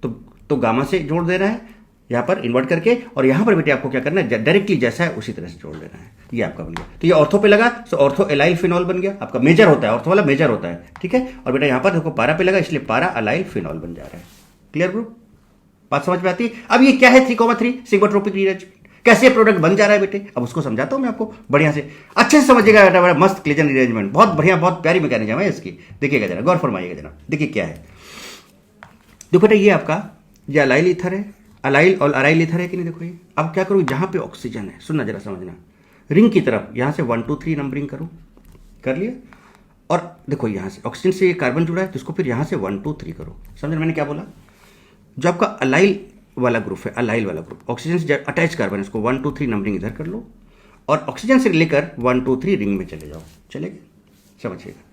तो गामा से जोड़ देना है यहां पर इन्वर्ट करके, और यहां पर बेटे आपको क्या करना है, डायरेक्टली जैसा है उसी तरह से जोड़ लेना है। ये आपका बन गया। तो ये ऑर्थो पे लगा तो ऑर्थो एलाइल फिनॉल बन गया, आपका मेजर होता है, ऑर्थो वाला मेजर होता है। ठीक है, और बेटा यहां पर देखो पारा पे लगा इसलिए पारा अलाइल फिनॉल बन जा रहा है। क्लियर ग्रुप, बात समझ में आती है। अब ये क्या है 3,3 सिग्माट्रोपिक रिअरेंजमेंट, कैसे प्रोडक्ट बन जा रहा है बेटे, अब उसको समझाता हूं मैं आपको बढ़िया से, अच्छे से समझिएगा बेटा। बड़ा मस्त क्लेजन रिअरेंजमेंट, बहुत बढ़िया, बहुत प्यारी मैकेनिज्म है इसकी। देखिएगा जरा, गौर फरमाइएगा जरा, देखिए क्या है। देखो बेटा ये आपका ये अलाइल ईथर है, अलाइल और अराइल ईथर है कि नहीं, देखो ये। अब क्या करूँ, जहां पे ऑक्सीजन है, सुनना जरा समझना, रिंग की तरफ यहां से 1 2 3 नंबरिंग करूं, कर लिया। और देखो यहां से ऑक्सीजन से ये कार्बन जुड़ा है तो इसको फिर यहां से 1 2 3 करो। समझना मैंने क्या बोला, जो आपका अलाइल वाला ग्रुप है, अलाइल वाला ग्रुप, ऑक्सीजन से अटैच कार्बन है, इसको 1 2 3 नंबरिंग इधर कर लो, और ऑक्सीजन से लेकर 1 2 3 रिंग में चले जाओ। चलेगा, समझिएगा।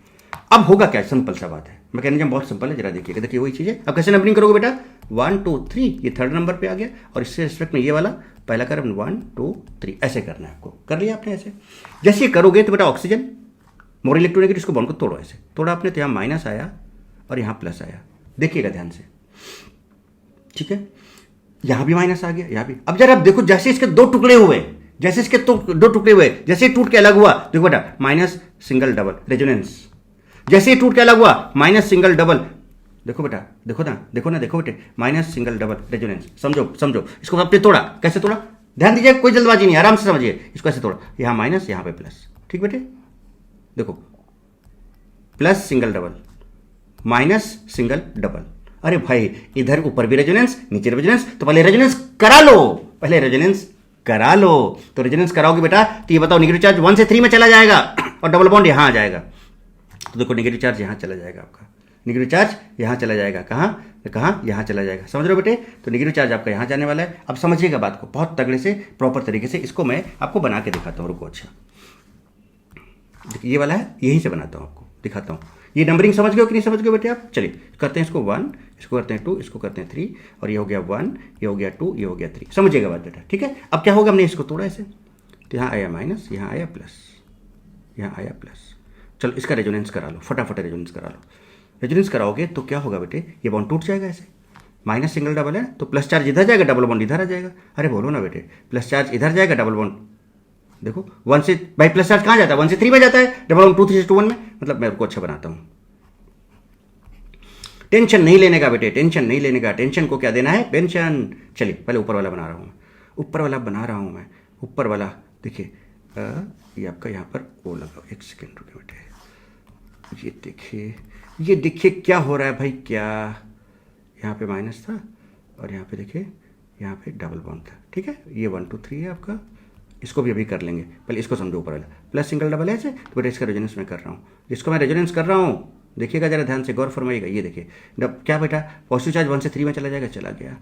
अब होगा क्या, सिंपल सा बात है, मैकेनिज्म बहुत सिंपल है, जरा देखिएगा। देखिए वही चीज है, अब कैसे नंबरिंग करोगे बेटा, 1 2 3, ये थर्ड नंबर पे आ गया, और इससे रिस्पेक्ट में ये वाला पहला कार्बन 1 2 3 ऐसे करना है आपको। कर लिया आपने ऐसे, जैसे ये करोगे तो बेटा ऑक्सीजन मोर इलेक्ट्रोनेगेटिव, इसको बॉन्ड को तोड़ो ऐसे, तोड़ा आपने तो यहाँ माइनस आया और यहाँ प्लस आया, देखिएगा ध्यान से। ठीक है, यहां भी माइनस आ गया, यहां भी। अब जरा आप देखो, जैसे इसके दो टुकड़े हुए, जैसे इसके दो टुकड़े हुए, जैसे टूट के अलग हुआ, देखो बेटा माइनस सिंगल डबल रेजोनेंस, जैसे टूट के अलग हुआ माइनस सिंगल डबल, देखो बेटा, देखो ना, देखो बेटे, माइनस सिंगल डबल रेजोनेंस। समझो इसको आपने तोड़ा, कैसे तोड़ा, ध्यान दीजिए, कोई जल्दबाजी नहीं, आराम से समझिए इसको। ऐसे तोड़ा, यहां माइनस यहां पे प्लस। ठीक बेटे, देखो plus single double, minus single double. अरे भाई, इधर ऊपर भी रेजोनेंस, नीचे रेजोनेंस, तो पहले रेजोनेंस करा लो, तो रेजोनेंस कराओगे बेटा तो ये बताओ, नेगेटिव चार्ज 1 से 3 में चला जाएगा और डबल बॉन्ड यहां आ जाएगा। तो देखो नेगेटिव चार्ज यहां चला जाएगा, आपका नेगेटिव चार्ज यहां चला जाएगा, कहां यहां चला जाएगा। समझ रहे हो बेटे, तो नेगेटिव चार्ज आपका यहां जाने वाला है। अब समझिएगा बात को बहुत तगड़े से, प्रॉपर तरीके से। इसको मैं आपको बना के दिखाता हूं, रुको। अच्छा देखिए ये वाला है, यहीं से बनाता हूं, आपको दिखाता हूं। ये नंबरिंग समझ गए हो कि नहीं समझ गए बेटे आप। चलिए करते हैं इसको 1, इसको करते हैं 2, इसको करते हैं 3, और ये हो गया 1, ये हो गया 2, ये हो गया 3। समझिएगा बात बेटा, ठीक है। अब क्या होगा, हमने इसको तोड़ा ऐसे, तो यहाँ आया माइनस, यहाँ आया प्लस, यहाँ आया प्लस। चलो इसका रेजोनेंस करा लो, फटाफट रेजोनेंस करा लो। रेजोनेंस कराओगे तो क्या होगा बेटे, ये बॉन्ड टूट जाएगा ऐसे, माइनस सिंगल डबल है तो प्लस चार्ज इधर जाएगा, डबल बॉन्ड इधर आ जाएगा। अरे बोलो ना बेटे, प्लस चार्ज इधर जाएगा, डबल बॉन्ड देखो 1 से, भाई प्लस चार्ज कहाँ जाता है, 1 से 3 में जाता है, डबल बॉन्ड 2 3 से 2 1 में। मतलब मैं उसको अच्छा बनाता हूँ। टेंशन नहीं लेने का बेटे, टेंशन नहीं लेने का, टेंशन को क्या देना है, पेंशन। चलिए पहले ऊपर वाला बना रहा हूँ, ऊपर वाला बना रहा हूँ मैं। ऊपर वाला देखिए, ये आपका यहाँ पर ओ लगाओ, एक सेकेंड रुके बेटे। ये देखिए क्या हो रहा है भाई, क्या यहाँ पे माइनस था और यहाँ पे देखिए, यहाँ पे डबल बॉन्ड था। ठीक है, ये 1 2 3 है आपका, इसको भी अभी कर लेंगे। पहले इसको समझो, ऊपर वाला प्लस सिंगल डबल है ऐसे, तो बेटा इसका रेजोनेंस मैं कर रहा हूँ, जिसको मैं रेजोनेंस कर रहा हूँ देखिएगा जरा ध्यान से, गौर फरमाइएगा। ये देखिए क्या बेटा, पॉजिटिव चार्ज 1 से 3 में चला जाएगा, चला गया।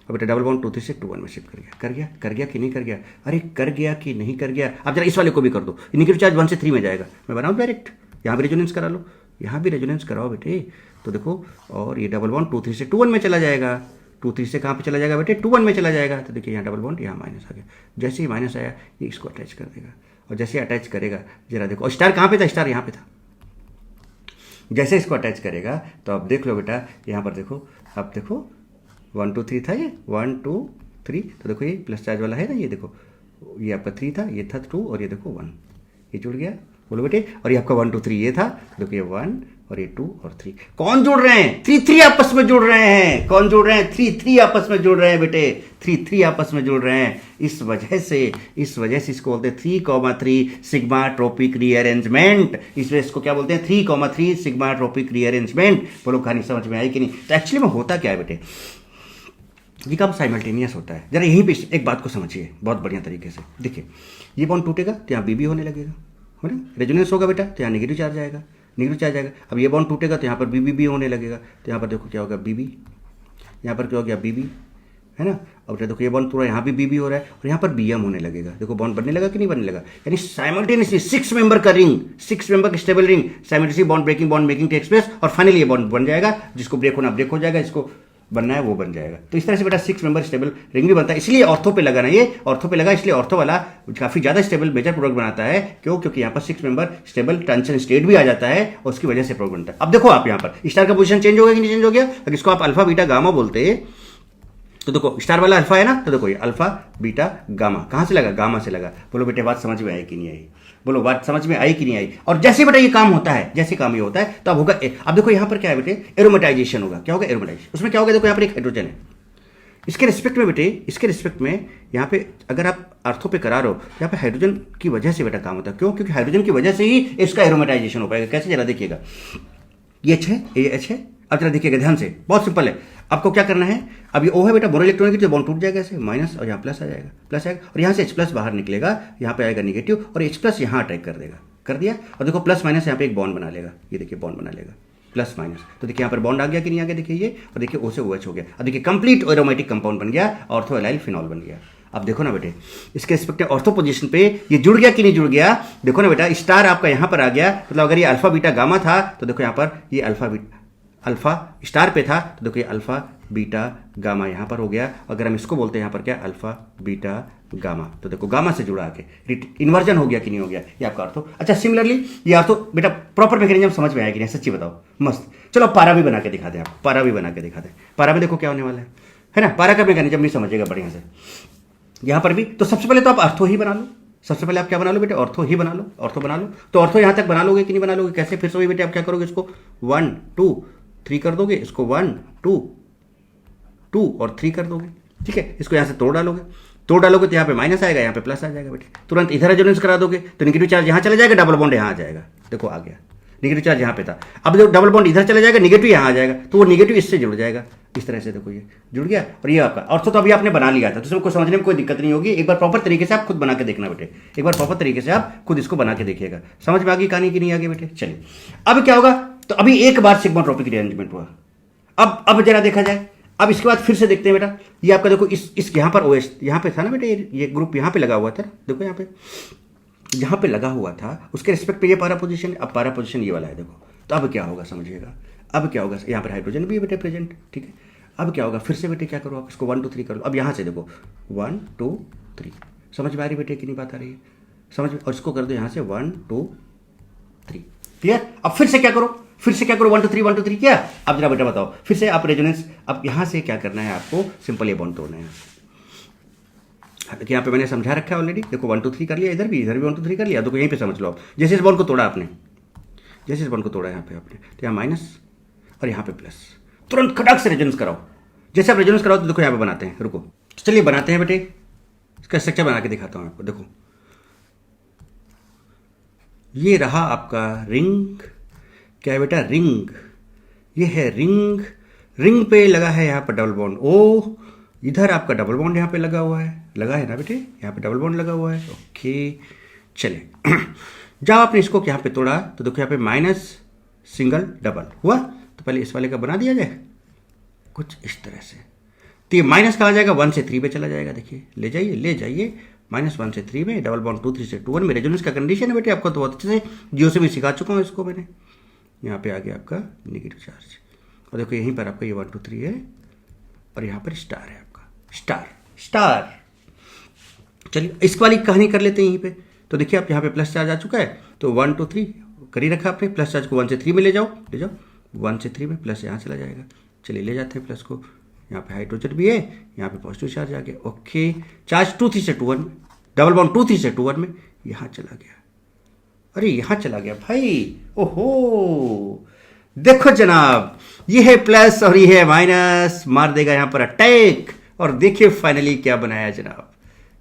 अब बेटा डबल बॉन्ड 2 3 से 2 1 में शिफ्ट कर गया कि नहीं कर गया, अरे कर गया कि नहीं कर गया। अब जरा इस वाले को भी कर दो, नेगेटिव चार्ज 1 से 3 में जाएगा, मैं बनाऊँ डायरेक्ट, यहाँ भी रेजोनेंस करा लो, यहाँ भी रेजोनेंस कराओ बेटे। तो देखो, और ये डबल बॉन्ड 2 3 से 2 1 में चला जाएगा, 2 3 से कहाँ पे चला जाएगा बेटे, 2 1 में चला जाएगा। तो देखिए यहाँ डबल बॉन्ड, यहाँ माइनस आ गया। जैसे ही माइनस आया, ये इसको अटैच कर देगा, और जैसे अटैच करेगा जरा देखो, और स्टार कहाँ पे था, स्टार यहाँ पे था। जैसे इसको अटैच करेगा तो अब देख लो बेटा, यहाँ पर देखो, अब देखो 1 2 3 था, ये 1 2 3, तो देखो ये प्लस चार्ज वाला है ना, ये देखो ये आपका 3 था, ये था 2 और ये देखो 1, ये जुड़ गया, बोलो बेटे। और ये आपका 1 2 3 ये था, देखो ये 1 और ये 2 और 3, कौन जुड़ रहे हैं? 3 3 आपस में जुड़ रहे हैं। कौन जुड़ रहे हैं? 3 3 आपस में जुड़ रहे हैं बेटे, 3 3 आपस में जुड़ रहे हैं। इस वजह से इसको बोलते हैं 3,3 सिग्माट्रोपिक रीअरेंजमेंट। इस वजह इसको क्या बोलते हैं? 3,3 सिग्माट्रोपिक रीअरेंजमेंट। बोलो कहानी समझ में आई कि नहीं? तो एक्चुअली में होता क्या है बेटे, ये काम साइमल्टेनियस होता है। जरा यहीं पे एक बात को समझिए बहुत बढ़िया तरीके से। देखिए ये बॉन्ड टूटेगा तो यहाँ बीबी होने लगेगा, है ना, रेजोनेंस होगा बेटा, तो यहाँ नेगेटिव चार्ज आएगा, नेगेटिव चार्ज आएगा। अब ये बॉन्ड टूटेगा तो यहाँ पर बीबी होने लगेगा, तो यहाँ पर देखो क्या होगा, बीबी, यहाँ पर क्या हो गया, बीबी, है ना। अब देखो ये बॉन्ड पूरा यहाँ भी बीबी हो रहा है और यहाँ पर बीएम होने लगेगा। देखो बॉन्ड बनने लगा कि नहीं बनने लगा? यानी साइमल्टेनियसली 6 मेंबर का रिंग, 6 मेंबर का stable ring, simultaneously bond breaking, bond making takes place और फाइनली ये बॉन्ड बन जाएगा। जिसको ब्रेक होना ब्रेक हो जाएगा, इसको बनना है वो बन जाएगा। तो इस तरह से बेटा 6 मेंबर स्टेबल रिंग भी बनता है। इसलिए ऑर्थो पे लगा ना, ये ऑर्थो पे लगा, इसलिए ऑर्थो वाला काफी ज्यादा स्टेबल मेजर प्रोडक्ट बनाता है। क्यों? क्योंकि यहाँ पर 6 मेंबर स्टेबल टेंशन स्टेट भी आ जाता है और उसकी वजह से प्रोडक्ट बनता है। अब देखो आप यहाँ पर स्टार का पोजीशन चेंज हो गया कि नहीं चेंज हो गया? अगर इसको आप अल्फा बीटा गामा बोलते तो देखो स्टार वाला अल्फा है ना, तो देखो ये अल्फा बीटा गामा कहां से लगा? गामा से लगा। बोलो बेटे बात समझ में आई कि नहीं आई? बोलो बात समझ में आई कि नहीं आई? और जैसे बेटा ये काम होता है, जैसे काम ये होता है तो अब होगा, अब देखो यहाँ पर क्या है बेटे, एरोमेटाइजेशन होगा। क्या होगा? एरोमेटाइजेशन। उसमें क्या होगा? देखो यहाँ पर एक हाइड्रोजन है, इसके रिस्पेक्ट में बेटे, इसके रिस्पेक्ट में यहाँ पे अगर आप अर्थों पे करा रहे हो, यहाँ पे हाइड्रोजन की वजह से बेटा काम होता है। क्यों? क्योंकि हाइड्रोजन की वजह से ही इसका एरोमेटाइजेशन हो पाएगा। कैसे? जरा देखिएगा, ये H है, ये H है। अब जरा देखिएगा ध्यान से, बहुत सिंपल है। आपको क्या करना है, अब ये O है बेटा, बोरो इलेक्ट्रॉन की तो बॉन्ड टूट जाएगा ऐसे, माइनस और यहाँ प्लस आ जाएगा, प्लस आएगा और यहाँ से H प्लस बाहर निकलेगा, यहाँ पे आएगा निगेटिव और H प्लस यहाँ अटैक कर देगा, कर दिया। और देखो प्लस माइनस यहाँ पे एक बॉन्ड बना लेगा, ये देखिए बॉन्ड बना लेगा प्लस माइनस। तो देखिए यहाँ पर बॉन्ड आ गया कि नहीं आ गया? देखिए ये, और देखिए O से OH हो गया। और देखिए कंप्लीट एरोमेटिक कंपाउंड बन गया, ऑर्थो एलाइल फिनॉल बन गया। अब देखो ना बेटे, इसके रिस्पेक्ट ऑर्थो पोजीशन पे ये जुड़ गया कि नहीं जुड़ गया? देखो ना बेटा, स्टार आपका यहाँ पर आ गया, मतलब अगर ये अल्फा बीटा गामा था तो देखो यहाँ पर ये अल्फा स्टार पे था, तो देखो ये अल्फा बीटा गामा यहाँ पर हो गया। अगर हम इसको बोलते हैं यहाँ पर क्या, अल्फा बीटा गामा, तो देखो गामा से जुड़ा आके इन्वर्जन हो गया कि नहीं हो गया? ये आपका अर्थो। अच्छा सिमिलरली ये अर्थो बेटा प्रॉपर मैकेनिज्म समझ में आया कि नहीं? सच्ची बताओ, मस्त। चलो पारा भी बना के दिखा दें, आप पारा भी बना के दिखा दें। पारा में देखो क्या होने वाला है ना, पारा का मैकेनिज्म नहीं समझिएगा बढ़िया से। यहाँ पर भी तो सबसे पहले तो आप अर्थो ही बना लो। सबसे पहले आप क्या बना लो बेटे? ऑर्थो ही बना लो, ऑर्थो बना लो। तो ऑर्थो यहाँ तक बना लोगे कि नहीं बना लोगे? कैसे? फिर से वही बेटे, आप क्या करोगे, इसको 1 2 3 कर दोगे, इसको 1 2 2 और 3 कर दोगे, ठीक है। इसको यहाँ से तोड़ डालोगे तो यहाँ पे माइनस आएगा, यहाँ पे प्लस आ जाएगा बेटे। तुरंत इधर रेजोनेंस करा दोगे तो नेगेटिव चार्ज यहाँ चला जाएगा, डबल बॉन्ड यहाँ आ जाएगा। देखो आ गया, नेगेटिव चार्ज यहाँ पे था, अब जो डबल बॉन्ड इधर चला जाएगा, नेगेटिव यहाँ आ जाएगा, तो वो नेगेटिव इससे जुड़ जाएगा। इस तरह से देखो ये जुड़ गया। और ये आपका ऑर्थो तो अभी आपने बना लिया था, तो इसको समझने में कोई दिक्कत नहीं होगी। एक बार प्रॉपर तरीके से आप खुद बना के देखना बेटे, एक बार प्रॉपर तरीके से आप खुद इसको बना के देखिएगा। समझ में आ गई कहानी की नहीं आ गई बेटे? चलिए अब क्या होगा, तो अभी एक बार सिग्माट्रोपिक रीअरेंजमेंट हुआ। अब जरा देखा जाए, अब इसके बाद फिर से देखते हैं बेटा। ये आपका देखो इस यहाँ पर OH यहाँ पे था ना बेटे, ये ग्रुप यहाँ पे लगा हुआ था, देखो यहाँ पे जहाँ पे लगा हुआ था उसके रिस्पेक्ट पे ये पारा पोजीशन, अब पारा पोजीशन ये वाला है देखो। तो अब क्या होगा समझिएगा, अब क्या होगा, यहाँ पर हाइड्रोजन भी है बेटे प्रेजेंट, ठीक है। अब क्या होगा, फिर से बेटे क्या करो आप, इसको 1 2 3 करो। अब यहाँ से देखो 1 2 3, समझ में आ रही बेटे कि नहीं बात आ रही है? समझ में। और इसको कर दो यहाँ से 1 2 3, क्लियर। अब फिर से क्या करो, 1 2 3 1 2 3 किया। अब जरा बेटा बताओ, फिर से आप रेजोनेंस, अब यहाँ से क्या करना है आपको, सिंपल ये बॉन्ड तोड़ना है। यहाँ पे मैंने समझा रखा है ऑलरेडी, देखो 1 2 3 कर लिया, इधर भी 1 2 3 कर लिया। देखो यहीं पे समझ लो आप, जैसे इस बॉन्ड को तोड़ा आपने, जैसे इस बॉन्ड को तोड़ा यहाँ पे आपने, तो यहाँ माइनस और यहाँ पे प्लस, तुरंत खटाक से रेजोनेंस कराओ। जैसे आप रेजोनेंस कराओ तो देखो यहाँ पे बनाते हैं, रुको चलिए बनाते हैं बेटे, इसका स्ट्रक्चर बना के दिखाता हूँ आपको। देखो ये रहा आपका रिंग, क्या है बेटा, रिंग, ये है रिंग। रिंग पे लगा है यहाँ पर डबल बॉन्ड ओ, इधर आपका डबल बॉन्ड यहाँ पे लगा हुआ है, लगा है ना बेटे, यहाँ पे डबल बॉन्ड लगा हुआ है, ओके। चले जब आपने इसको यहाँ पे तोड़ा तो देखो यहाँ पे माइनस सिंगल डबल हुआ, तो पहले इस वाले का बना दिया जाए कुछ इस तरह से। तो ये माइनस कहाँ जाएगा, 1 से 3 पे चला जाएगा। देखिए ले जाइए -1 से 3 में, डबल बॉन्ड 2 3 से 2 1 में रेजोनेंस का कंडीशन है बेटे, आपको तो बहुत अच्छे से जियो से भी सिखा चुका हूँ इसको मैंने। यहाँ पे आ गया आपका नेगेटिव चार्ज, और देखो यहीं पर आपका ये 1 2 3 है, और यहाँ पर स्टार है आपका, स्टार। चलिए इस वाली कहानी कर लेते हैं यहीं पे। तो देखिए आप यहाँ पे प्लस चार्ज आ चुका है, तो 1 2 3 कर ही रखा आपने। प्लस चार्ज को 1 से 3 में ले जाओ 1 से 3 में, प्लस यहाँ चला जाएगा। चलिए ले जाते हैं प्लस को, यहाँ पे हाइड्रोजन भी है, यहाँ पे पॉजिटिव चार्ज आ गया, ओके। चार्ज 2 3 से 2 1 में, डबल बॉन्ड 2 3 से 2 1 में यहां चला गया। अरे यहां चला गया भाई, ओहो देखो जनाब, ये है प्लस और ये है माइनस, मार देगा यहां पर अटैक। और देखिए फाइनली क्या बनाया जनाब,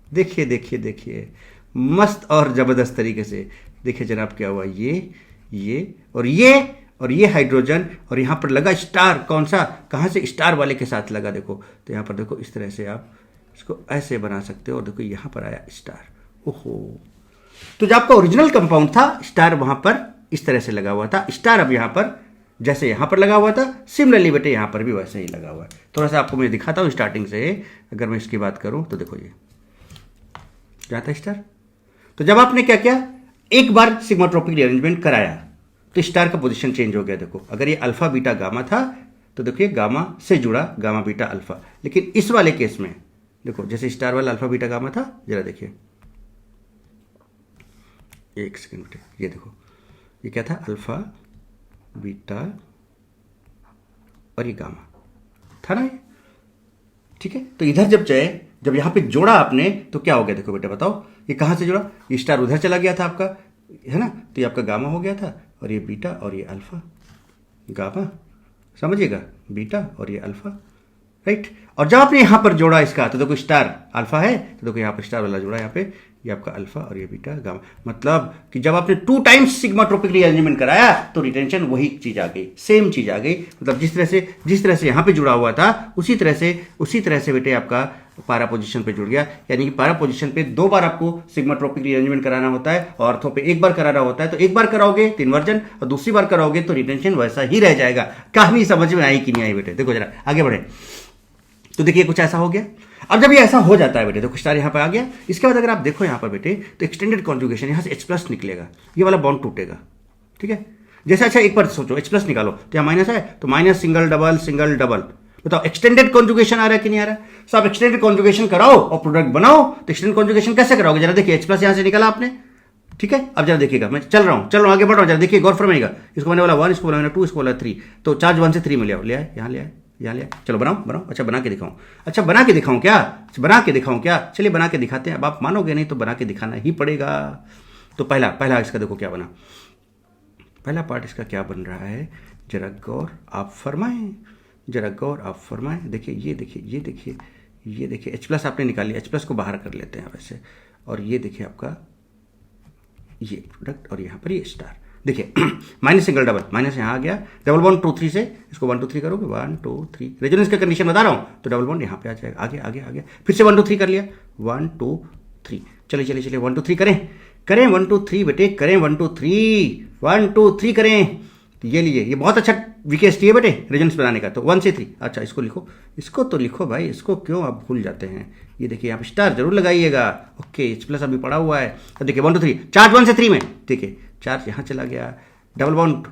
देखिए देखिए देखिए, मस्त और जबरदस्त तरीके से। देखिए जनाब क्या हुआ, ये और ये हाइड्रोजन, और यहां पर लगा स्टार। कौन सा, कहां से, स्टार वाले के साथ लगा। देखो तो यहां पर देखो, इस तरह से आप इसको ऐसे बना सकते हो। और देखो यहां पर आया स्टार, ओहो। तो जो आपका ओरिजिनल कंपाउंड था, स्टार वहां पर इस तरह से लगा हुआ था। स्टार अब यहां पर जैसे यहां पर लगा हुआ था, सिमिलरली बेटे यहां पर भी वैसे ही लगा हुआ है। थोड़ा सा आपको मैं दिखाता हूं स्टार्टिंग से। अगर मैं इसकी बात करूं तो देखो ये क्या था, स्टार। तो जब आपने क्या किया, एक बार सिग्माट्रोपिक रीअरेंजमेंट कराया तो स्टार का पोजीशन चेंज हो गया। देखो अगर ये अल्फा बीटा गामा था तो देखिए गामा से जुड़ा गामा बीटा अल्फा। लेकिन इस वाले केस में देखो, जैसे स्टार वाला अल्फा बीटा गामा था, जरा देखिए, एक सेकंड बेटे, ये देखो ये क्या था, अल्फा बीटा और ये गामा था ना ये, ठीक है। तो इधर जब यहां पे जोड़ा आपने तो क्या हो गया, देखो बेटा बताओ, ये कहां से जुड़ा, ये स्टार उधर चला गया था आपका, है ना। तो ये आपका गामा हो गया था, और ये बीटा और ये अल्फा, गामा समझिएगा, बीटा और ये अल्फा, राइट। और जब आपने यहां पर जोड़ा इसका, तो देखो स्टार अल्फा है, तो देखो यहां पर स्टार वाला जोड़ा, यहां पे ये आपका अल्फा और ये बीटा गामा। मतलब कि जब आपने 2 टाइम्स सिग्माट्रोपिक रीअरेंजमेंट कराया तो रिटेंशन वही चीज आ गई, सेम चीज आ गई। मतलब जिस तरह से यहां पे जुड़ा हुआ था, उसी तरह से बेटे आपका पारा पोजीशन पे जुड़ गया। यानी कि पारा पोजीशन पे 2 बार आपको सिग्माट्रोपिक रीअरेंजमेंट कराना होता है, और ऑर्थो पे 1 बार कराना होता है। तो 1 बार कराओगे तो इन्वर्जन, और दूसरी बार कराओगे तो रिटेंशन वैसा ही रह जाएगा। कहानी समझ में आई कि नहीं आई बेटे, देखो जरा आगे बढ़े। तो देखिए कुछ ऐसा हो गया। अब जब ये ऐसा हो जाता है बेटे, तो स्टार यहां पर आ गया। इसके बाद अगर आप देखो यहां पर बेटे, तो एक्सटेंडेड कॉन्जुगेशन, यहां से H+ निकलेगा, ये वाला बॉन्ड टूटेगा, ठीक है। जैसे अच्छा एक बार सोचो, H+ निकालो तो यहां माइनस है, तो माइनस सिंगल डबल। बताओ एक्सटेंडेड कॉन्जुगेशन आ रहा है कि नहीं आ रहा है। तो आप एक्सटेंडेड कॉन्जुगेशन कराओ और प्रोडक्ट बनाओ। तो एक्सटेंडेड कॉन्जुगेशन कैसे कराओगे, जरा देखिए, H+ यहां से निकाला आपने, ठीक है। अब जरा देखिएगा, मैं चल रहा हूं आगे बढ़ रहा हूं, जरा देखिए गौर फरमाइएगा। इसको मैंने बोला 1, इसको बोला 2, इसको बोला 3। तो चार्ज 1 से 3 में ले आए, यहाँ ले आए। चलो बनाओ। अच्छा बना के दिखाऊं क्या, चलिए बना के दिखाते हैं। अब आप मानोगे नहीं तो बना के दिखाना ही पड़ेगा। तो पहला इसका देखो क्या बना, पहला पार्ट इसका क्या बन रहा है, जरा गौर आप फरमाएं। देखिए ये देखिए H+ आपने निकाल लिया, H+ को बाहर कर लेते हैं वैसे। और ये देखिए आपका ये प्रोडक्ट, और यहाँ पर ये स्टार। देखिए माइनस सिंगल डबल, माइनस यहाँ आ गया, डबल बॉन्ड 2 3 से इसको 1 2 3 करोगे, 1 2 3, रेजोनेंस का कंडीशन बता रहा हूँ, तो डबल बॉन्ड यहाँ पे आ जाएगा, आगे फिर से 1 2 3 कर लिया, 1 2 3। चलिए 1 2 3 करें 1 2 3 बेटे, करें 1 2 3 करें। तो ये लीजिए, ये बहुत अच्छा वीकेएसटी है बेटे रेजोनेंस बनाने का। तो 1 से 3, अच्छा इसको लिखो, इसको तो लिखो भाई, इसको क्यों आप भूल जाते हैं। ये देखिए यहाँ पे स्टार जरूर लगाइएगा, ओके। H+ अभी पड़ा हुआ है। तो देखिए 1 2 3, चार्ज 1 से 3 में, ठीक है, चार्ज यहाँ चला गया, डबल बॉन्ड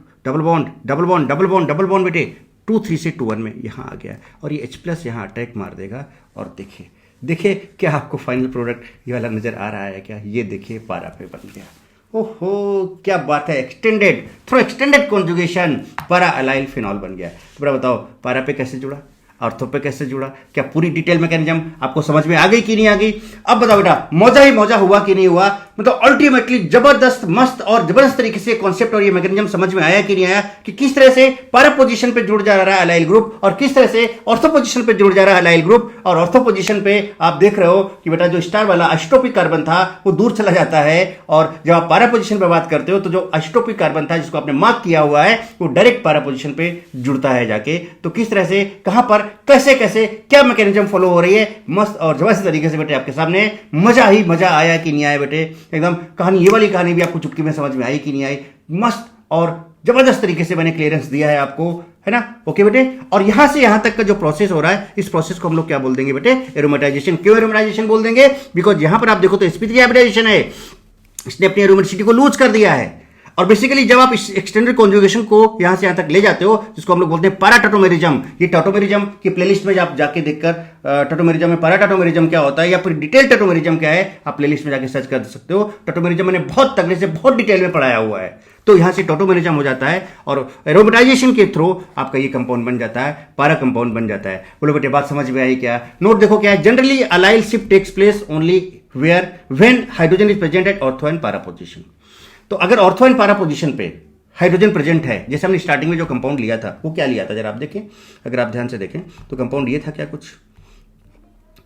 बेटे 2 3 से 2 1 में यहाँ आ गया, और ये H+ यहाँ अटैक मार देगा। और देखिए क्या आपको फाइनल प्रोडक्ट ये वाला नजर आ रहा है क्या, ये देखिए पारा पे बन गया। ओहो क्या बात है, थ्रू एक्सटेंडेड कॉन्जुगेशन पारा अलाइल फिनॉल बन गया। तो बड़ा बताओ पारा पे कैसे जुड़ा, ऑर्थो पे कैसे जुड़ा, क्या पूरी डिटेल मैकेनिज्म आपको समझ में आ गई कि नहीं आ गई। अब बताओ बेटा, मौजा हुआ कि नहीं हुआ। मतलब अल्टीमेटली जबरदस्त मस्त और जबरदस्त तरीके से कॉन्सेप्ट और ये मैकेनिज्म समझ में आया कि नहीं आया, कि किस तरह से पारा पोजीशन पे जुड़ जा रहा है अलाइल ग्रुप, और किस तरह से ऑर्थो पोजीशन पे जुड़ जा रहा है अलाइल ग्रुप। और ऑर्थो पोजीशन पे आप देख रहे हो कि बेटा जो स्टार वाला आइसोटोपिक कार्बन था वो दूर चला जाता है, और जब आप पारा पोजीशन पे बात करते हो तो जो आइसोटोपिक कार्बन था जिसको आपने मार्क किया हुआ है वो डायरेक्ट पारा पोजीशन पे जुड़ता है जाके। तो किस तरह से, कहां पर, कैसे क्या मैकेनिज्म फॉलो हो रही है, मस्त और जबरदस्त तरीके से बेटे आपके सामने। मजा आया कि नहीं आया बेटे, एकदम कहानी, ये वाली कहानी भी आपको चुटकी में समझ में आई कि नहीं आई। मस्त और जबरदस्त तरीके से मैंने क्लियरेंस दिया है आपको, है ना, ओके बेटे। और यहां से यहां तक का जो प्रोसेस हो रहा है, इस प्रोसेस को हम लोग क्या बोल देंगे बेटे, एरोमेटाइजेशन। क्यों एरोमेटाइजेशन बोल देंगे, बिकॉज यहां पर आप देखो तो sp3 हाइब्रिडाइजेशन है, इसने अपनी एरोमेटिसिटी को लूज कर दिया है। और बेसिकली जब आप इस एक्सटेंडेड कॉन्जुगेशन को यहां से यहां तक ले जाते हो, जिसको हम लोग बोलते हैं पैराटोमेरिज्म, ये टॉटोमेरिज्म की प्लेलिस्ट में आप जाके देखकर टॉटोमेरिज्म में पैराटोमेरिज्म क्या होता है या फिर डिटेल टॉटोमेरिज्म क्या है, आप प्लेलिस्ट में जाके सर्च कर सकते हो। टॉटोमेरिज्म मैंने बहुत तगड़े से बहुत डिटेल में पढ़ाया हुआ है। तो यहां से टॉटोमेरिज्म हो जाता है, और एरोमेटाइजेशन के थ्रू आपका ये कंपाउंड बन जाता है, पारा कंपाउंड बन जाता है। बोलो बेटे बात समझ में आई क्या। नोट देखो क्या है, generally allyl shift takes place only where when hydrogen is present at ortho and para position. तो अगर ऑर्थो एंड पारा पोजीशन पे हाइड्रोजन प्रेजेंट है, जैसे हमने स्टार्टिंग में जो कंपाउंड लिया था वो क्या लिया था जरा आप देखें, अगर आप ध्यान से देखें तो कंपाउंड ये था क्या कुछ,